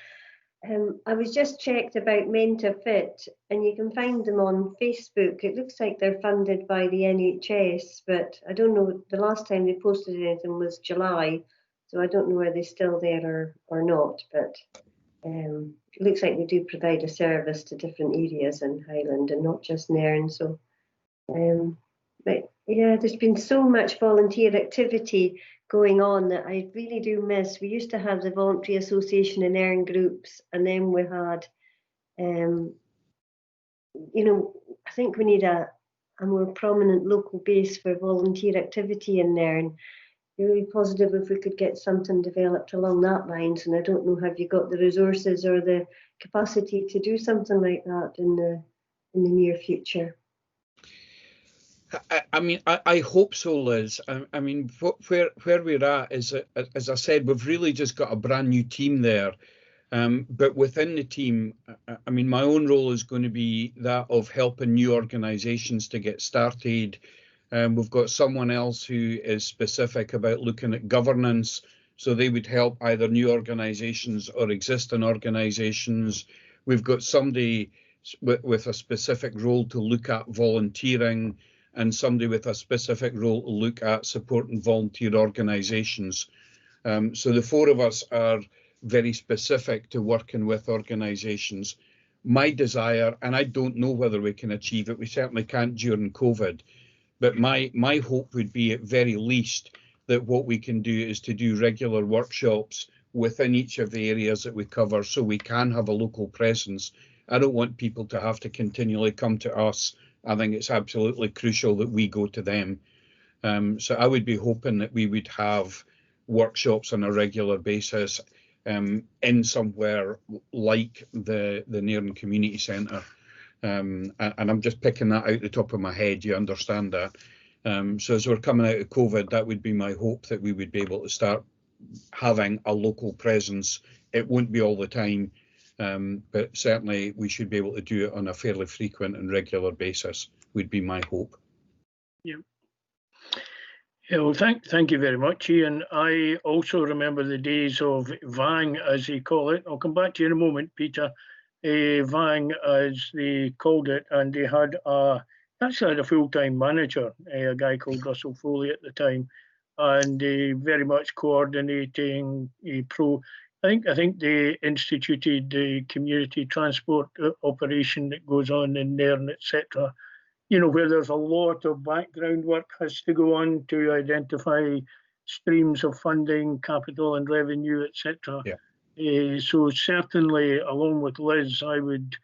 I was just checked about MentaFit, and you can find them on Facebook. It looks like they're funded by the NHS, but I don't know, the last time they posted anything was July, so I don't know whether they're still there or not, but it looks like they do provide a service to different areas in Highland and not just Nairn. So, but yeah, there's been so much volunteer activity going on that I really do miss. We used to have the Voluntary Association and Nairn groups, and then we had, you know, I think we need a more prominent local base for volunteer activity in Nairn. Really positive if we could get something developed along that lines, and I don't know, have you got the resources or the capacity to do something like that in the near future? I mean, I hope so, Liz. I mean, where we're at is, as I said, we've really just got a brand new team there. But within the team, I mean, my own role is going to be that of helping new organisations to get started. We've got someone else who is specific about looking at governance, so they would help either new organisations or existing organisations. We've got somebody with a specific role to look at volunteering, and somebody with a specific role to look at supporting volunteer organisations. So the four of us are very specific to working with organisations. My desire, and I don't know whether we can achieve it, we certainly can't during COVID, but my hope would be at very least that what we can do is to do regular workshops within each of the areas that we cover, so we can have a local presence. I don't want people to have to continually come to us. I think it's absolutely crucial that we go to them. So I would be hoping that we would have workshops on a regular basis in somewhere like the Nairn Community Centre. And I'm just picking that out the top of my head, you understand that. So as we're coming out of COVID, that would be my hope, that we would be able to start having a local presence. It won't be all the time, but certainly we should be able to do it on a fairly frequent and regular basis, would be my hope. Yeah. Yeah, well, thank you very much, Ian. I also remember the days of Vang, as they call it. I'll come back to you in a moment, Peter. Vang, as they called it, and they had actually had a full-time manager, a guy called Russell Foley at the time, and very much coordinating I think they instituted the community transport operation that goes on in Nairn, etc. You know, where there's a lot of background work has to go on to identify streams of funding, capital and revenue, etc. Yeah. So certainly, along with Liz, I would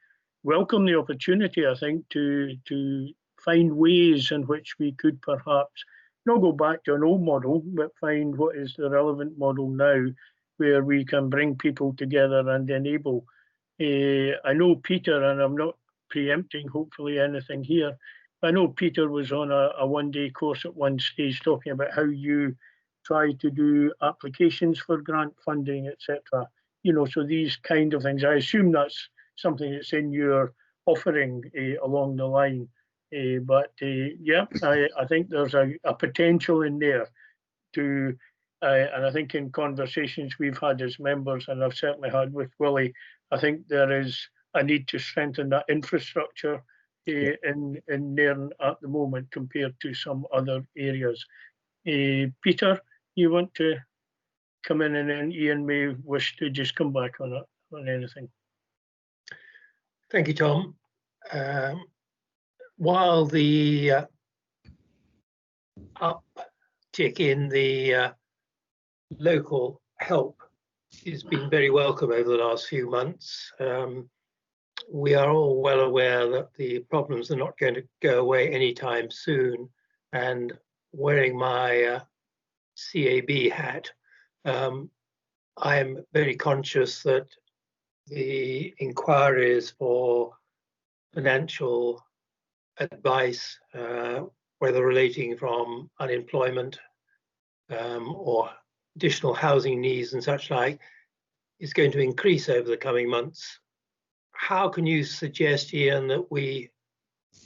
welcome the opportunity, I think, to find ways in which we could perhaps not go back to an old model, but find what is the relevant model now, where we can bring people together and enable. I know Peter, and I'm not preempting hopefully anything here, I know Peter was on a one-day course at one stage talking about how you try to do applications for grant funding, etc. You know, so these kind of things, I assume that's something that's in your offering along the line. Yeah, I think there's a potential in there to, and I think in conversations we've had as members, and I've certainly had with Willie, I think there is a need to strengthen that infrastructure in Nairn at the moment compared to some other areas. Peter, you want to come in, and then Ian may wish to just come back on anything. Thank you, Tom. While the uptick in the local help has been very welcome over the last few months, we are all well aware that the problems are not going to go away anytime soon. And wearing my CAB hat, I am very conscious that the inquiries for financial advice, whether relating from unemployment or additional housing needs and such like, is going to increase over the coming months. How can you suggest, Ian, that we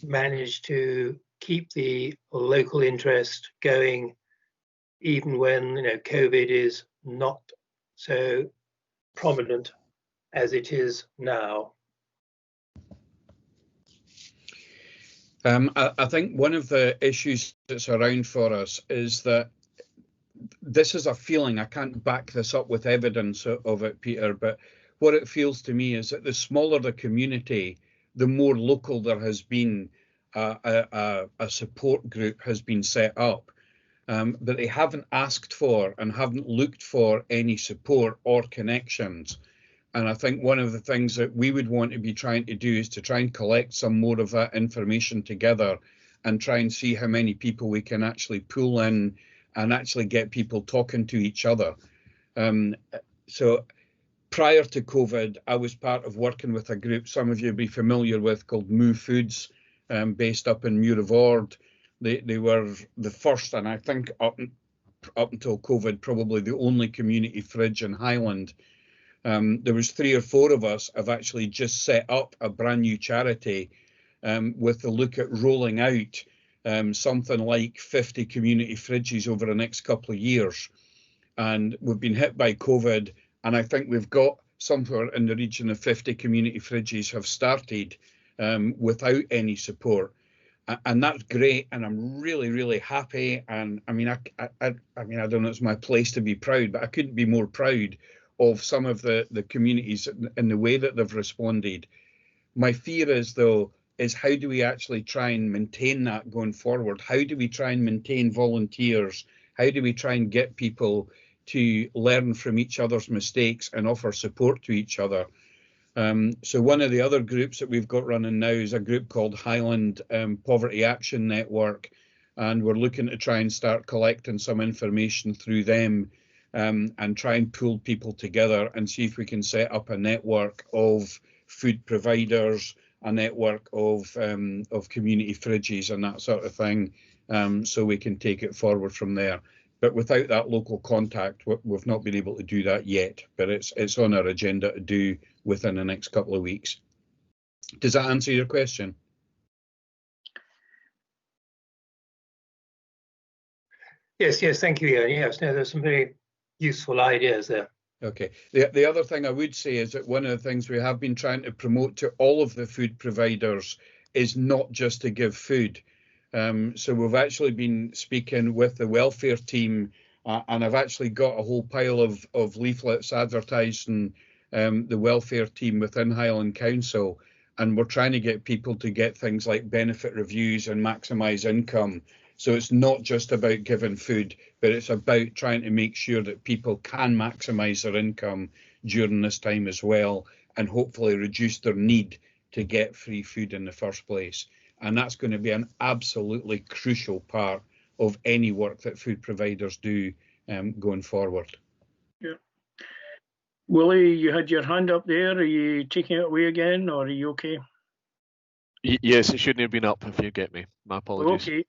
manage to keep the local interest going, even when COVID is not so prominent as it is now? I think one of the issues that's around for us is that this is a feeling, I can't back this up with evidence of it, Peter, but what it feels to me is that the smaller the community, the more local there has been a support group has been set up, but they haven't asked for and haven't looked for any support or connections. And I think one of the things that we would want to be trying to do is to try and collect some more of that information together and try and see how many people we can actually pull in and actually get people talking to each other. So prior to COVID, I was part of working with a group some of you will be familiar with called Move Foods, based up in Muir of Ord. They were the first, and I think up until COVID, probably the only community fridge in Highland. There was 3 or 4 of us have actually just set up a brand new charity with the look at rolling out something like 50 community fridges over the next couple of years. And we've been hit by COVID, and I think we've got somewhere in the region of 50 community fridges have started without any support. And that's great, and I'm really, really happy. And I mean, I don't know, it's my place to be proud, but I couldn't be more proud of some of the communities in the way that they've responded. My fear is, though, is how do we actually try and maintain that going forward? How do we try and maintain volunteers? How do we try and get people to learn from each other's mistakes and offer support to each other? So one of the other groups that we've got running now is a group called Highland Poverty Action Network, and we're looking to try and start collecting some information through them and try and pull people together and see if we can set up a network of food providers, a network of community fridges and that sort of thing, so we can take it forward from there. But without that local contact, we've not been able to do that yet, but it's on our agenda to do within the next couple of weeks. Does that answer your question? Yes, thank you, Ian. Yes, no, there's some very useful ideas there. Okay. The other thing I would say is that one of the things we have been trying to promote to all of the food providers is not just to give food. So we've actually been speaking with the welfare team, and I've actually got a whole pile of leaflets advertising the welfare team within Highland Council, and we're trying to get people to get things like benefit reviews and maximise income. So it's not just about giving food, but it's about trying to make sure that people can maximise their income during this time as well, and hopefully reduce their need to get free food in the first place. And that's going to be an absolutely crucial part of any work that food providers do going forward. Yeah. Willie, you had your hand up there. Are you taking it away again, or are you okay? Yes, it shouldn't have been up, if you get me. My apologies. Okay.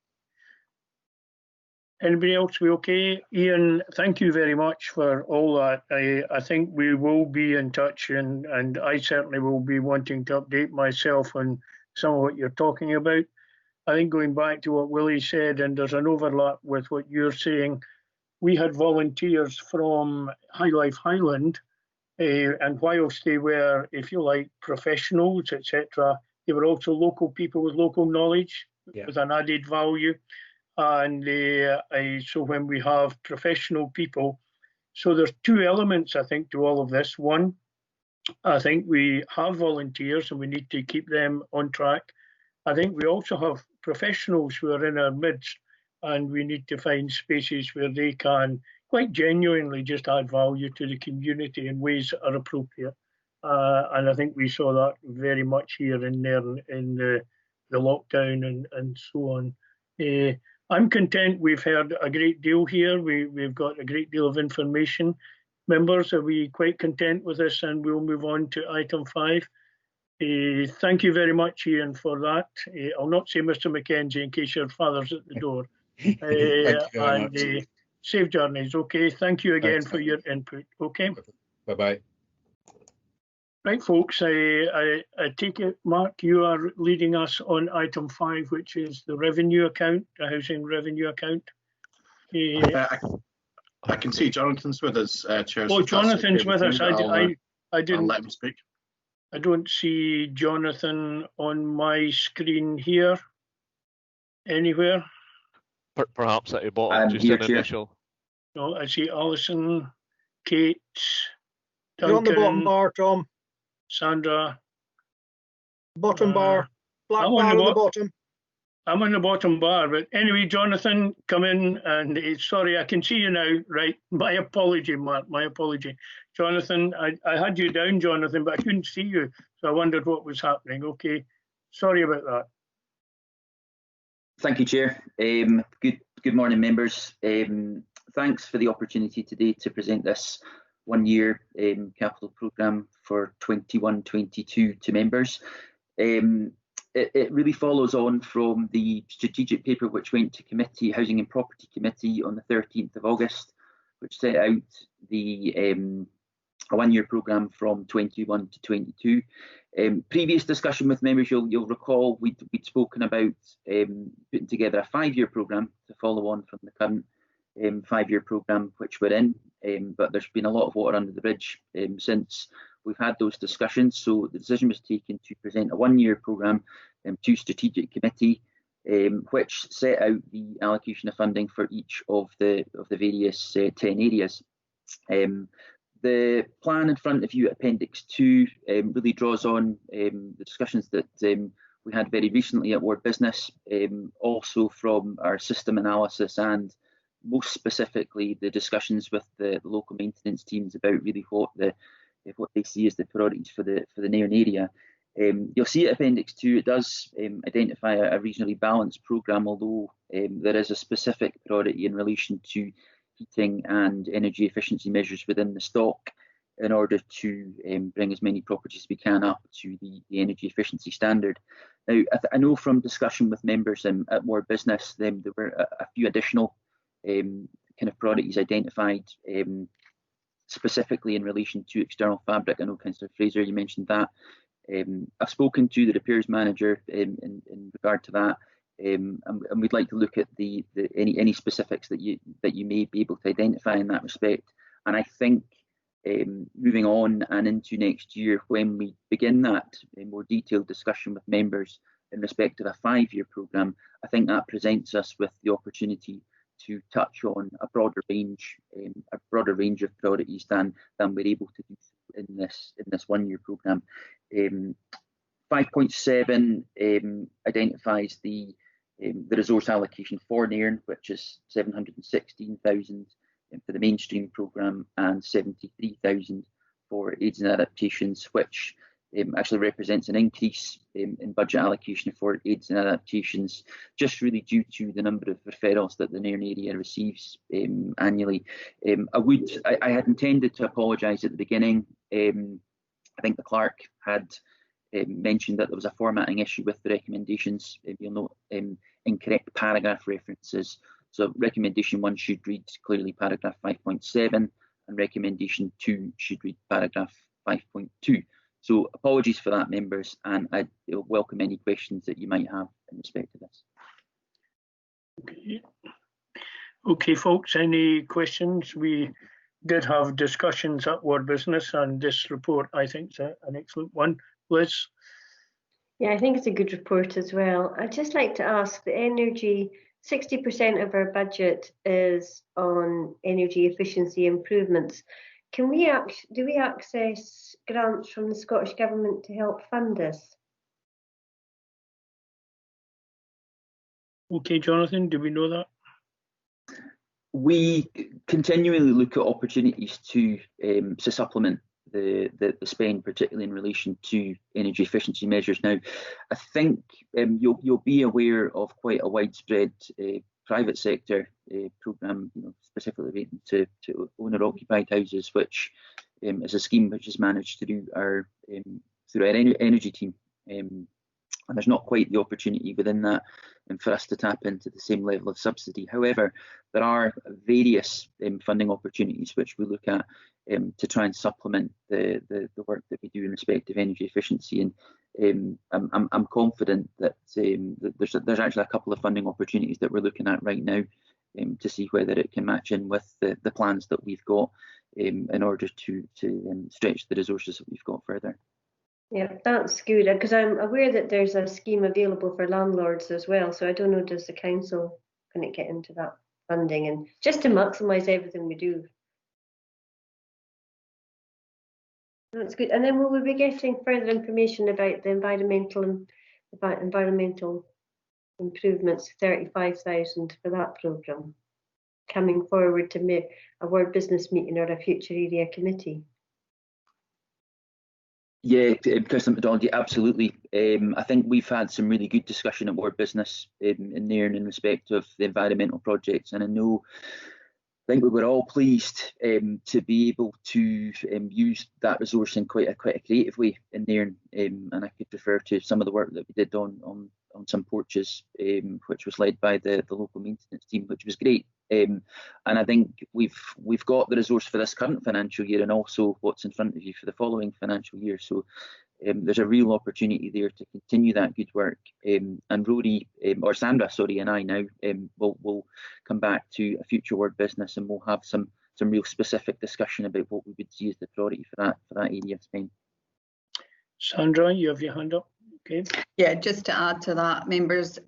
Anybody else be okay? Ian, thank you very much for all that. I think we will be in touch, and I certainly will be wanting to update myself on some of what you're talking about. I think going back to what Willie said, and there's an overlap with what you're saying, we had volunteers from High Life Highland, and whilst they were, if you like, professionals, etc., they were also local people with local knowledge, with an added value. And so when we have professional people, so there's two elements, I think, to all of this. One, I think we have volunteers and we need to keep them on track. I think we also have professionals who are in our midst, and we need to find spaces where they can quite genuinely just add value to the community in ways that are appropriate. And I think we saw that very much here in the lockdown and so on. I'm content. We've heard a great deal here. We've got a great deal of information. Members, are we quite content with this? And we'll move on to item 5. Thank you very much, Ian, for that. I'll not say Mr. Mackenzie in case your father's at the door. Thank you very much. Safe journeys. Okay. Thank you again for your input. Okay. Bye-bye. Right, folks, I take it, Mark, you are leading us on item 5, which is the revenue account, the housing revenue account. I can see Jonathan's with us, Chair. Oh, Jonathan's with us. I didn't. I'll let him speak. I don't see Jonathan on my screen here anywhere. Perhaps at the bottom, just an initial. No, I see Alison, Kate, Duncan. You're on the bottom bar, Tom. Sandra. Bottom bar. Black bar on the bottom. I'm on the bottom bar, but anyway, Jonathan, come in, and sorry, I can see you now, right? My apology, Mark, my apology. Jonathan, I had you down, Jonathan, but I couldn't see you, so I wondered what was happening. Okay, sorry about that. Thank you, Chair. Good morning, members. Thanks for the opportunity today to present this one-year capital programme for 21-22 to members. It really follows on from the strategic paper which went to committee, Housing and Property Committee, on the 13th of August, which set out the a one-year programme from 21 to 22. Previous discussion with members, you'll recall we'd spoken about putting together a 5-year programme to follow on from the current 5-year programme which we're in, but there's been a lot of water under the bridge since we've had those discussions. So the decision was taken to present a 1-year programme to strategic committee, which set out the allocation of funding for each of the various 10 areas. The plan in front of you, Appendix 2, really draws on the discussions that we had very recently at Ward Business, also from our system analysis, and most specifically the discussions with the local maintenance teams about really what they see as the priorities for the Nairn area. You'll see at Appendix 2, it does identify a reasonably balanced programme, although there is a specific priority in relation to heating and energy efficiency measures within the stock in order to bring as many properties as we can up to the energy efficiency standard. Now, I know from discussion with members at Ward Business, there were a few additional kind of priorities identified specifically in relation to external fabric. I know Councillor Fraser, you mentioned that. I've spoken to the repairs manager in regard to that, and we'd like to look at any specifics that you may be able to identify in that respect. And I think moving on and into next year, when we begin that more detailed discussion with members in respect of a 5-year programme, I think that presents us with the opportunity to touch on a broader range of priorities than we're able to do in this 1-year programme. 5.7 identifies the resource allocation for Nairn, which is 716,000 for the mainstream programme and 73,000 for aids and adaptations, which actually represents an increase in budget allocation for aids and adaptations, just really due to the number of referrals that the Nairn area receives annually. I had intended to apologise at the beginning. I think the clerk had mentioned that there was a formatting issue with the recommendations. You'll note incorrect paragraph references. So recommendation 1 should read clearly paragraph 5.7 and recommendation 2 should read paragraph 5.2. So apologies for that, members, and I welcome any questions that you might have in respect to this. Okay, folks, any questions? We did have discussions at Ward Business, and this report, I think, is an excellent one. Liz? Yeah, I think it's a good report as well. I'd just like to ask, the energy, 60% of our budget is on energy efficiency improvements. Do we access grants from the Scottish Government to help fund this? Okay, Jonathan, do we know that? We continually look at opportunities to supplement the spend, particularly in relation to energy efficiency measures. Now, I think you'll be aware of quite a widespread private sector programme, specifically relating to owner-occupied houses, which is a scheme which is managed through our energy team. And there's not quite the opportunity within that for us to tap into the same level of subsidy. However, there are various funding opportunities which we look at to try and supplement the work that we do in respect of energy efficiency. And I'm confident that there's actually a couple of funding opportunities that we're looking at right now to see whether it can match in with the plans that we've got in order to stretch the resources that we've got further. Yeah, that's good, because I'm aware that there's a scheme available for landlords as well. So I don't know, does the council kind of get into that funding and just to maximise everything we do? That's good. And then will we be getting further information about the environmental improvements, 35,000 for that programme, coming forward to a Ward Business meeting or a future area committee? Yeah, Councillor McDonald, absolutely. I think we've had some really good discussion at Ward Business in Nairn in respect of the environmental projects, and I think we were all pleased to be able to use that resource in quite a creative way in Nairn, and I could refer to some of the work that we did on some porches, which was led by the local maintenance team, which was great. And I think we've got the resource for this current financial year and also what's in front of you for the following financial year. So there's a real opportunity there to continue that good work. And Sandra, and I now will come back to a future Ward Business, and we'll have some real specific discussion about what we would see as the priority for that area of spend. Sandra, you have your hand up. Okay. Yeah, just to add to that, members,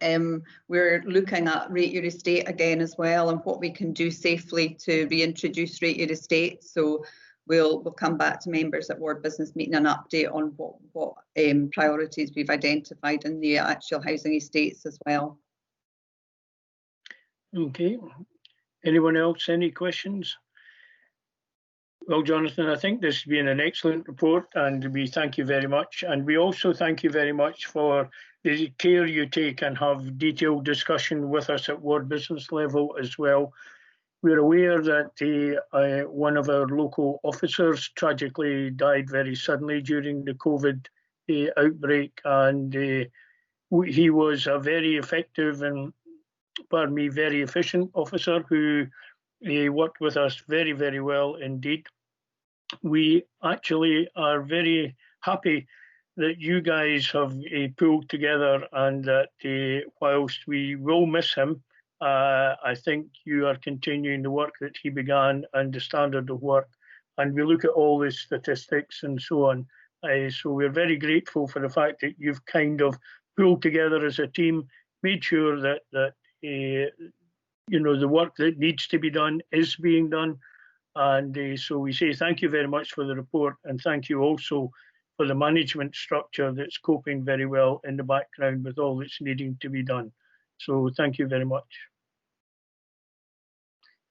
we're looking at rate your estate again as well, and what we can do safely to reintroduce rate your estate. So we'll come back to members at Ward Business meeting an update on what priorities we've identified in the actual housing estates as well. Okay. Anyone else? Any questions? Well, Jonathan, I think this has been an excellent report, and we thank you very much. And we also thank you very much for the care you take and have detailed discussion with us at Ward Business level as well. We're aware that one of our local officers tragically died very suddenly during the COVID outbreak, and he was a very effective and, pardon me, very efficient officer who worked with us very, very well indeed. We actually are very happy that you guys have pulled together, and that whilst we will miss him, I think you are continuing the work that he began and the standard of work. And we look at all the statistics and so on. So we're very grateful for the fact that you've kind of pulled together as a team, made sure that you know, the work that needs to be done is being done. And so we say thank you very much for the report, and thank you also for the management structure that's coping very well in the background with all that's needing to be done. So thank you very much.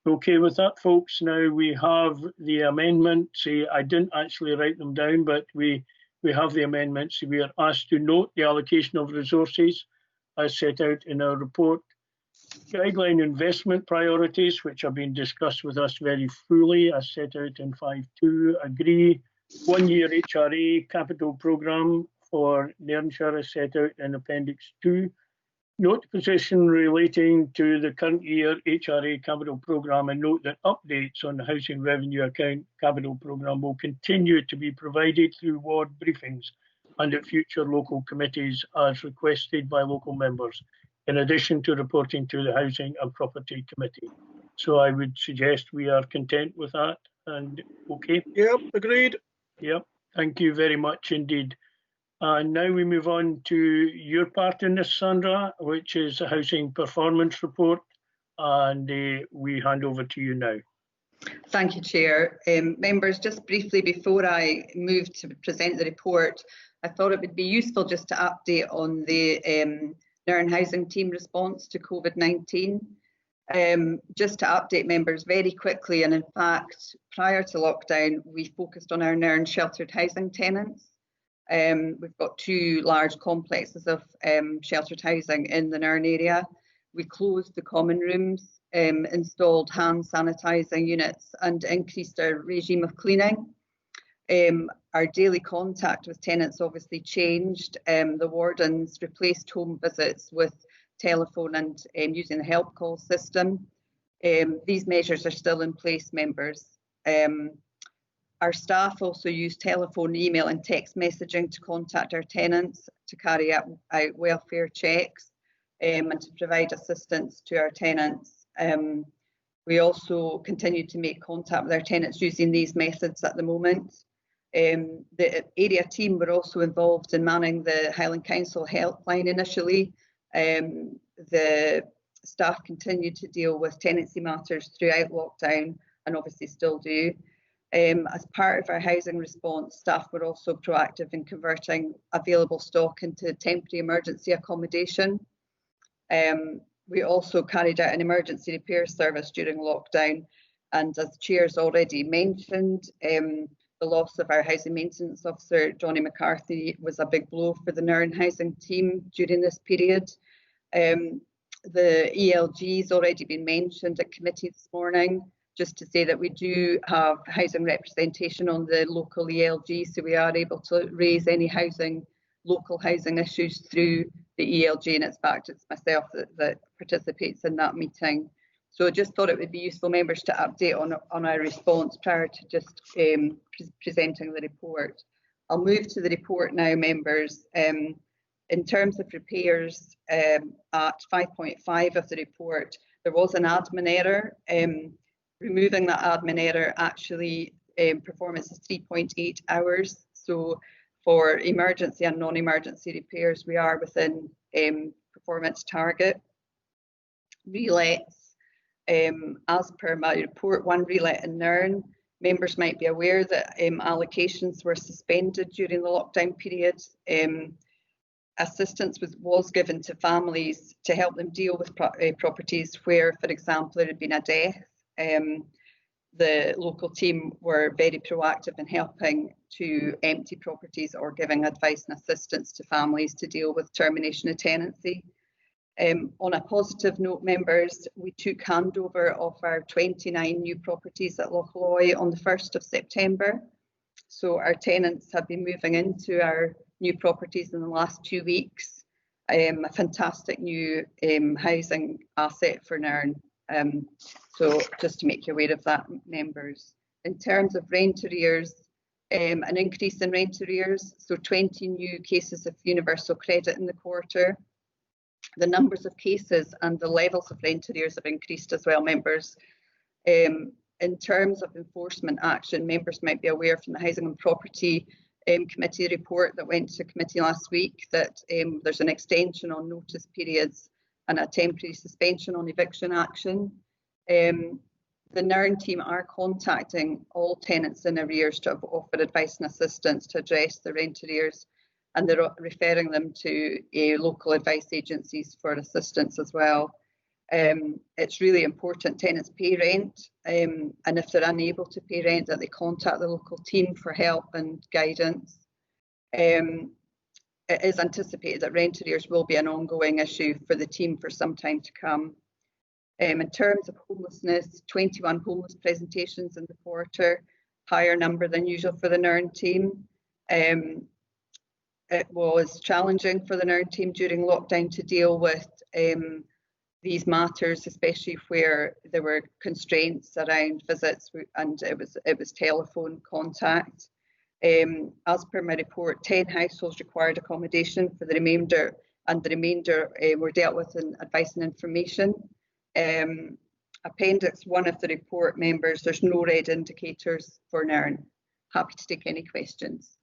Okay, with that, folks, now we have the amendments. I didn't actually write them down, but we have the amendments. We are asked to note the allocation of resources as set out in our report. Guideline investment priorities, which have been discussed with us very fully, as set out in 5.2. Agree 1 year HRA capital programme for Nairnshire, as set out in Appendix 2. Note the position relating to the current year HRA capital programme, and note that updates on the Housing Revenue Account capital programme will continue to be provided through ward briefings and at future local committees as requested by local members, in addition to reporting to the Housing and Property Committee. So I would suggest we are content with that, and okay? Yep, agreed. Yep, thank you very much indeed. And now we move on to your part in this, Sandra, which is a housing performance report, and we hand over to you now. Thank you, Chair. Members, just briefly before I move to present the report, I thought it would be useful just to update on the Nairn Housing Team response to COVID-19. Just to update members very quickly, and in fact, prior to lockdown, we focused on our Nairn sheltered housing tenants. We've got 2 large complexes of sheltered housing in the Nairn area. We closed the common rooms, installed hand sanitising units, and increased our regime of cleaning. Our daily contact with tenants obviously changed. The wardens replaced home visits with telephone and using the help call system. These measures are still in place, members. Our staff also use telephone, email and text messaging to contact our tenants, to carry out welfare checks and to provide assistance to our tenants. We also continue to make contact with our tenants using these methods at the moment. The area team were also involved in manning the Highland Council Helpline initially. The staff continued to deal with tenancy matters throughout lockdown, and obviously still do. As part of our housing response, staff were also proactive in converting available stock into temporary emergency accommodation. We also carried out an emergency repair service during lockdown, and as the Chair's already mentioned, the loss of our housing maintenance officer, Johnny McCarthy, was a big blow for the Nairn housing team during this period. The ELG has already been mentioned at committee this morning. Just to say that we do have housing representation on the local ELG, so we are able to raise any local housing issues through the ELG, and in fact it's myself that participates in that meeting. So I just thought it would be useful, members, to update on our response prior to just presenting the report. I'll move to the report now, members. In terms of repairs, at 5.5 of the report, there was an admin error. Removing that admin error, actually performance is 3.8 hours. So for emergency and non-emergency repairs, we are within performance target. Relets, as per my report, 1 relet in Nairn. Members might be aware that allocations were suspended during the lockdown period. Assistance was given to families to help them deal with properties where, for example, there had been a death. The local team were very proactive in helping to empty properties or giving advice and assistance to families to deal with termination of tenancy. On a positive note, members, we took handover of our 29 new properties at Lochloy on the 1st of September. So our tenants have been moving into our new properties in the last 2 weeks. A fantastic new housing asset for Nairn. So just to make you aware of that, members. In terms of rent arrears, an increase in rent arrears, so 20 new cases of universal credit in the quarter. The numbers of cases and the levels of rent arrears have increased as well, members. In terms of enforcement action, members might be aware from the Housing and Property Committee report that went to committee last week that there's an extension on notice periods and a temporary suspension on eviction action. The Nairn team are contacting all tenants in arrears to offer advice and assistance to address the rent arrears, and they're referring them to local advice agencies for assistance as well. It's really important tenants pay rent, and if they're unable to pay rent, that they contact the local team for help and guidance. It is anticipated that rent arrears will be an ongoing issue for the team for some time to come. In terms of homelessness, 21 homeless presentations in the quarter, higher number than usual for the Nairn team. It was challenging for the Nairn team during lockdown to deal with these matters, especially where there were constraints around visits and it was telephone contact. As per my report, 10 households required accommodation for the remainder, and the remainder were dealt with in advice and information. Appendix 1 of the report, members, there's no red indicators for Nairn. Happy to take any questions.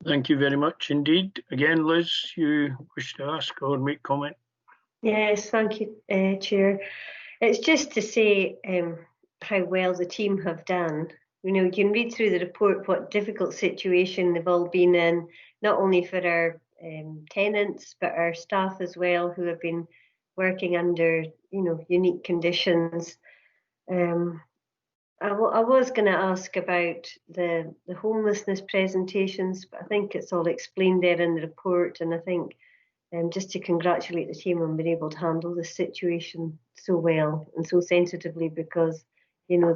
Thank you very much indeed. Again, Liz, you wish to ask or make comment? Yes, thank you, Chair. It's just to say how well the team have done. You know, you can read through the report what difficult situation they've all been in, not only for our tenants, but our staff as well, who have been working under, you know, unique conditions. I was going to ask about the homelessness presentations, but I think it's all explained there in the report, and I think just to congratulate the team on being able to handle this situation so well and so sensitively, because, you know,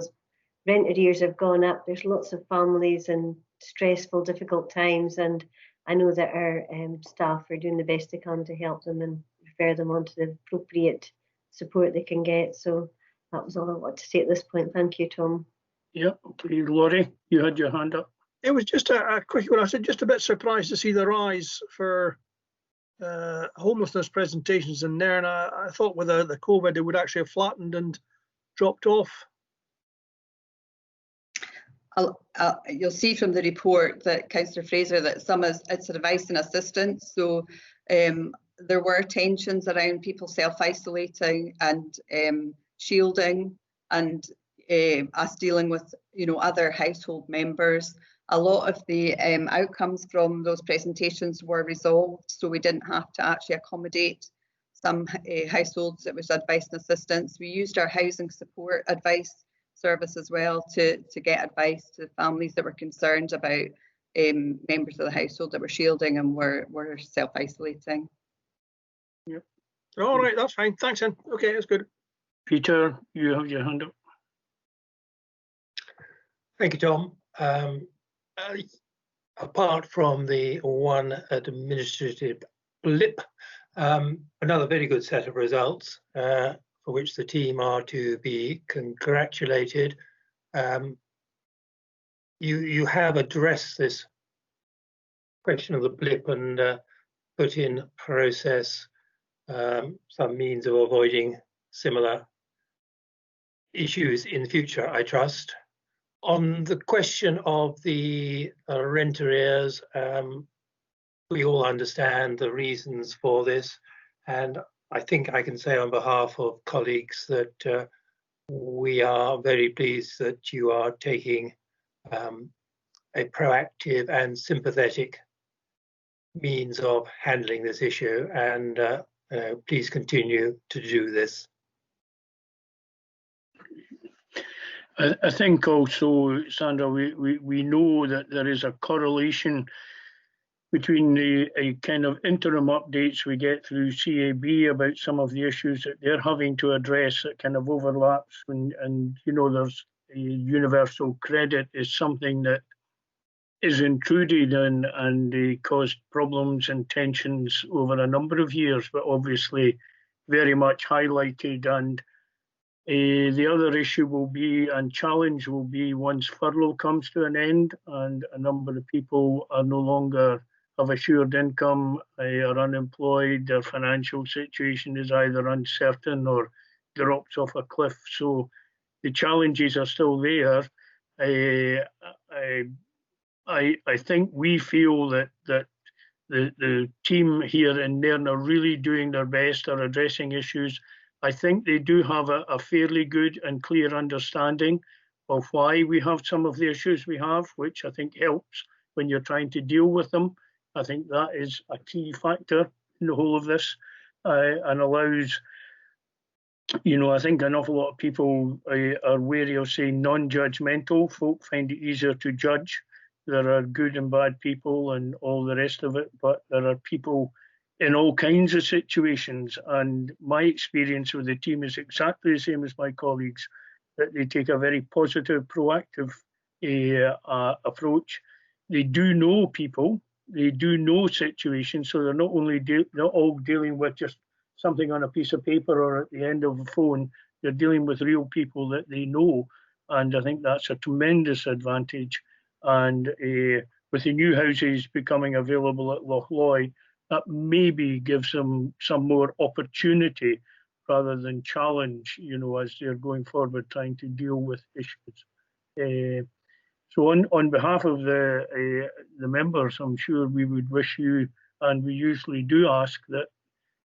rent arrears have gone up. There's lots of families in stressful, difficult times, and I know that our staff are doing the best they can to help them and refer them on to the appropriate support they can get. So that was all I wanted to say at this point. Thank you, Tom. Yeah, okay, Laurie, you had your hand up. It was just a quick one. I said just a bit surprised to see the rise for homelessness presentations in there, and I thought with the COVID it would actually have flattened and dropped off. You'll see from the report that Councillor Fraser that some is it's advice and assistance. So there were tensions around people self-isolating and shielding, and us dealing with, you know, other household members. A lot of the outcomes from those presentations were resolved, so we didn't have to actually accommodate some households. It was advice and assistance. We used our housing support advice service as well to get advice to families that were concerned about members of the household that were shielding and were self-isolating. Yep. All right, that's fine. Thanks, then. Okay, that's good. Peter, you have your hand up. Thank you, Tom. Apart from the one administrative blip, another very good set of results for which the team are to be congratulated. You have addressed this question of the blip and put in process some means of avoiding similar issues in the future, I trust. On the question of the rent arrears, we all understand the reasons for this, and I think I can say on behalf of colleagues that we are very pleased that you are taking a proactive and sympathetic means of handling this issue, and please continue to do this. I think also, Sandra, we know that there is a correlation between the kind of interim updates we get through CAB about some of the issues that they're having to address that kind of overlaps, and you know, there's a universal credit is something that is intruded and caused problems and tensions over a number of years, but obviously very much highlighted. And the other issue will be, and challenge will be, once furlough comes to an end and a number of people are no longer have assured income, are unemployed, their financial situation is either uncertain or drops off a cliff. So the challenges are still there. I think we feel that the team here in Nairn are really doing their best, are addressing issues. I think they do have a fairly good and clear understanding of why we have some of the issues we have, which I think helps when you're trying to deal with them. I think that is a key factor in the whole of this, and allows, you know, I think an awful lot of people are wary of saying non-judgmental. Folk find it easier to judge. There are good and bad people and all the rest of it, but there are people in all kinds of situations. And my experience with the team is exactly the same as my colleagues, that they take a very positive, proactive approach. They do know people, they do know situations, so they're not only not all dealing with just something on a piece of paper or at the end of a phone, they're dealing with real people that they know. And I think that's a tremendous advantage. And with the new houses becoming available at Lochloy, that maybe gives them some more opportunity rather than challenge, you know, as they're going forward trying to deal with issues. So on behalf of the members, I'm sure we would wish you, and we usually do ask, that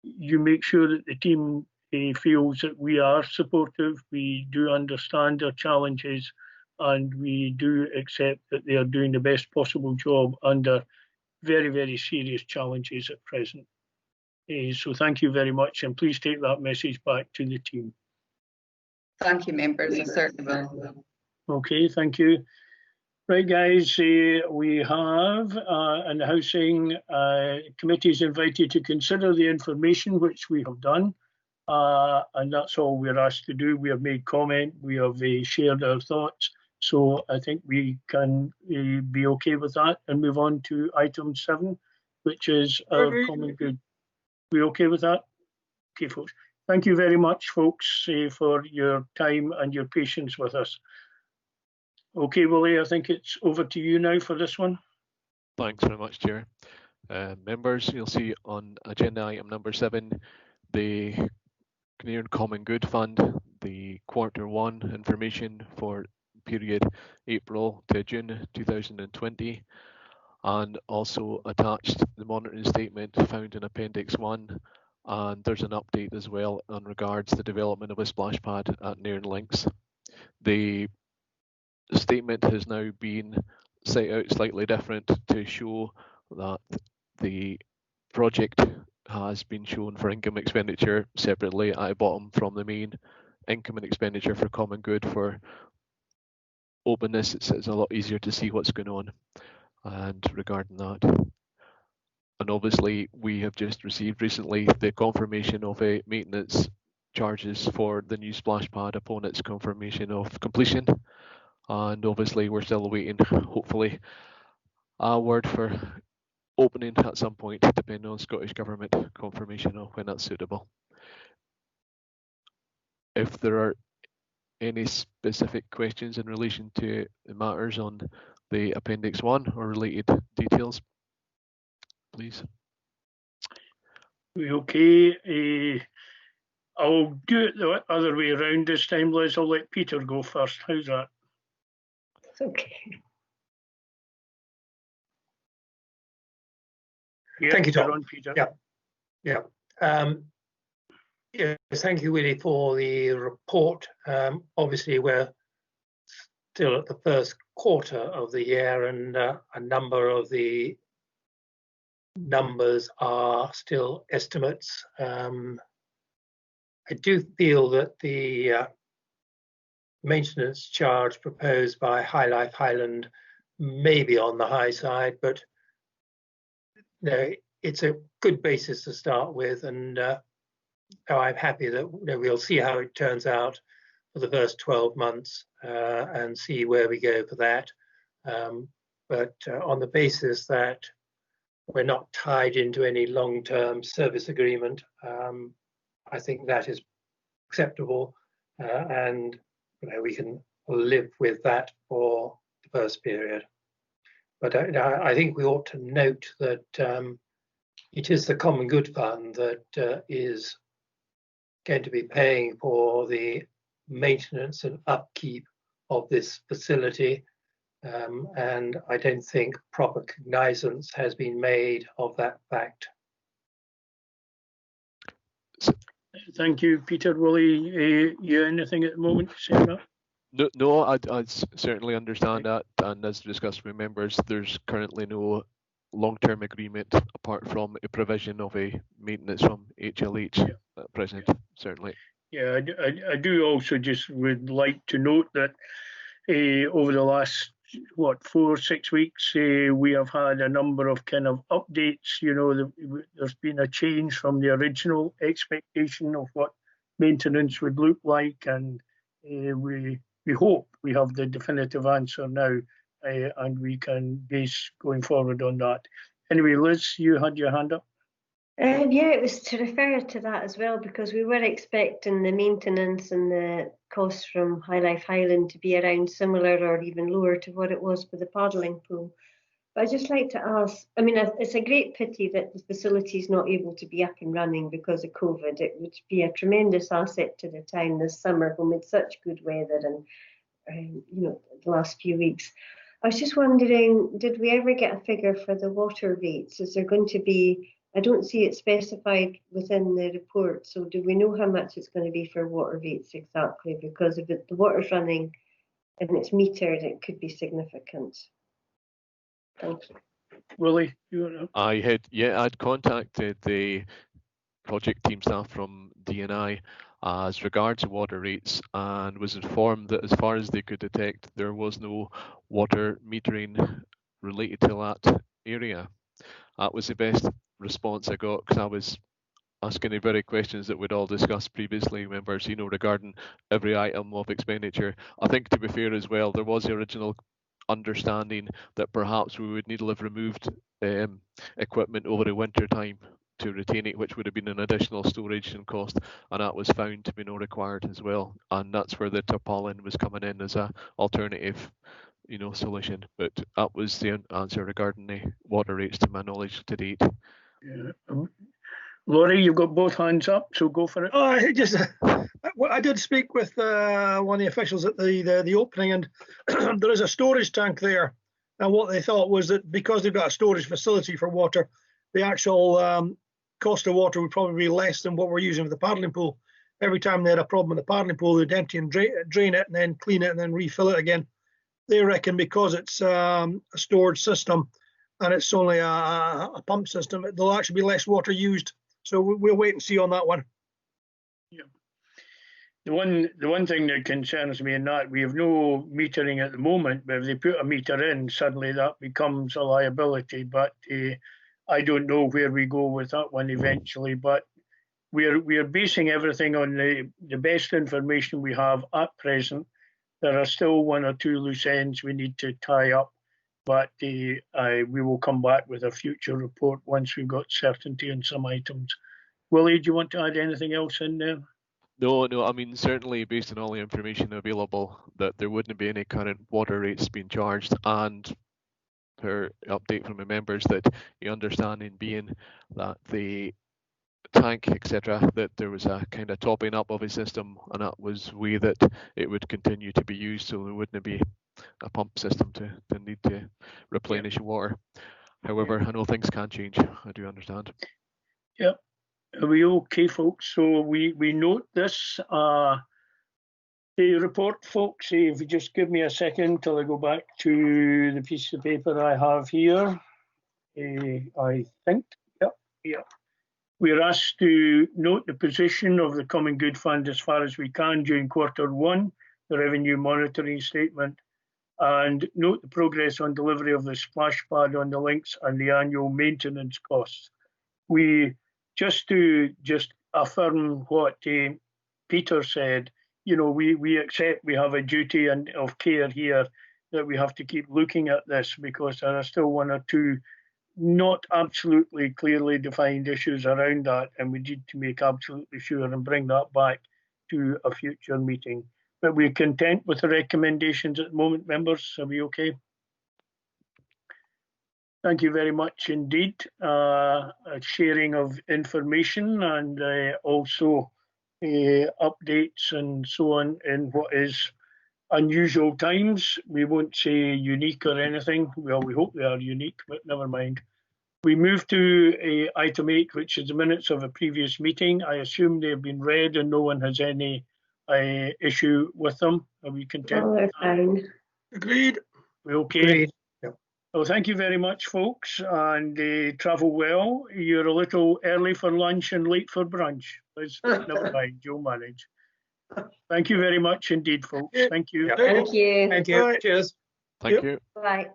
you make sure that the team feels that we are supportive, we do understand their challenges, and we do accept that they are doing the best possible job under very, very serious challenges at present. So thank you very much, and please take that message back to the team. Thank you, members. I certainly will. Okay, thank you. Right, guys, we have an housing committee is invited to consider the information, which we have done, and that's all we're asked to do. We have made comment, we have shared our thoughts. So I think we can be okay with that and move on to item 7, which is our common good. We okay with that? Okay, folks. Thank you very much, folks, for your time and your patience with us. Okay, Willie, I think it's over to you now for this one. Thanks very much, Chair. Members, you'll see on agenda item number 7, the Nairn Common Good Fund, the Q1 information for period April to June 2020, and also attached the monitoring statement found in Appendix 1, and there's an update as well on regards to the development of a splash pad at Nairn Links. The statement has now been set out slightly different to show that the project has been shown for income expenditure separately at the bottom from the main income and expenditure for common good. For openness, it's a lot easier to see what's going on. And regarding that, and obviously we have just received recently the confirmation of a maintenance charges for the new splash pad upon its confirmation of completion, and obviously we're still awaiting, hopefully, a word for opening at some point, depending on Scottish Government confirmation of when that's suitable. If there are any specific questions in relation to the matters on the Appendix 1 or related details, please. Okay, I'll do it the other way around this time, Liz. I'll let Peter go first. How's that? Okay. Yeah, thank you, Tom. on, Peter. Yeah. Yes, thank you, Willie, for the report. Obviously, we're still at the first quarter of the year, and a number of the numbers are still estimates. I do feel that the maintenance charge proposed by Highland may be on the high side, but it's a good basis to start with, and I'm happy that we'll see how it turns out for the first 12 months and see where we go for that. But on the basis that we're not tied into any long-term service agreement, I think that is acceptable, and we can live with that for the first period. But I think we ought to note that it is the Common Good Fund that is going to be paying for the maintenance and upkeep of this facility, and I don't think proper cognizance has been made of that fact. Thank you, Peter. Willie, you anything at the moment to say on that? No, I'd certainly understand that, and as discussed with members, there's currently no long-term agreement apart from a provision of a maintenance from HLH at present, certainly. Yeah, I do also just would like to note that over the last 4-6 weeks, we have had a number of kind of updates. There's been a change from the original expectation of what maintenance would look like, and we hope we have the definitive answer now, and we can base going forward on that. Anyway, Liz, you had your hand up. Yeah, it was to refer to that as well, because we were expecting the maintenance and the costs from High Life Highland to be around similar or even lower to what it was for the paddling pool. But I'd just like to ask, I mean, it's a great pity that the facility is not able to be up and running because of COVID. It would be a tremendous asset to the town this summer when we had such good weather and, the last few weeks. I was just wondering, did we ever get a figure for the water rates? Is there going to be, I don't see it specified within the report, so do we know how much it's going to be for water rates exactly? Because if the water's running and it's metered, it could be significant. Thank you. Willie, you want to? I'd contacted the project team staff from DNI as regards to water rates and was informed that as far as they could detect, there was no water metering related to that area. That was the best response I got, because I was asking the very questions that we'd all discussed previously, members, regarding every item of expenditure. I think, to be fair as well, there was the original understanding that perhaps we would need to have removed equipment over the winter time to retain it, which would have been an additional storage and cost, and that was found to be not required as well, and that's where the tarpaulin was coming in as a alternative solution. But that was the answer regarding the water rates to my knowledge to date. Yeah. Laurie, you've got both hands up, so go for it. I did speak with one of the officials at the opening, and there is a storage tank there, and what they thought was that because they've got a storage facility for water, the actual cost of water would probably be less than what we're using for the paddling pool. Every time they had a problem with the paddling pool, they'd empty and drain it and then clean it and then refill it again. They reckon because it's a storage system and it's only a pump system, there'll actually be less water used. So we'll wait and see on that one. Yeah. The one thing that concerns me in that, we have no metering at the moment, but if they put a meter in, suddenly that becomes a liability. But I don't know where we go with that one eventually. But we are basing everything on the best information we have at present. There are still one or two loose ends we need to tie up, but we will come back with a future report once we've got certainty on some items. Willie, do you want to add anything else in there? No, I mean, certainly based on all the information available, that there wouldn't be any current water rates being charged, and per update from the members that the understanding being that the tank, etc., that there was a kind of topping up of a system, and that was way that it would continue to be used, so there wouldn't be a pump system to need to replenish water. However, I know things can change. I do understand. Yeah. Are we okay, folks? So we note this. The report, folks, if you just give me a second till I go back to the piece of paper I have here. I think, yeah. We're asked to note the position of the Common Good Fund as far as we can during Q1, the revenue monitoring statement, and note the progress on delivery of the splash pad on the links and the annual maintenance costs. We just affirm what Peter said. We accept we have a duty of care here, that we have to keep looking at this, because there are still one or two not absolutely clearly defined issues around that, and we need to make absolutely sure and bring that back to a future meeting. But we're content with the recommendations at the moment, members. Are we okay? Thank you very much indeed. A sharing of information and also updates and so on in what is unusual times. We won't say unique or anything. Well, we hope they are unique, but never mind. We move to item 8, which is the minutes of a previous meeting. I assume they've been read and no one has any issue with them. Are we content? Oh, they're fine. Agreed. We okay? Agreed. Well, thank you very much, folks, and travel well. You're a little early for lunch and late for brunch. Never mind, you'll manage. Thank you very much indeed, folks. Thank you. Thank you. Thank you. Cheers. Thank you. Bye.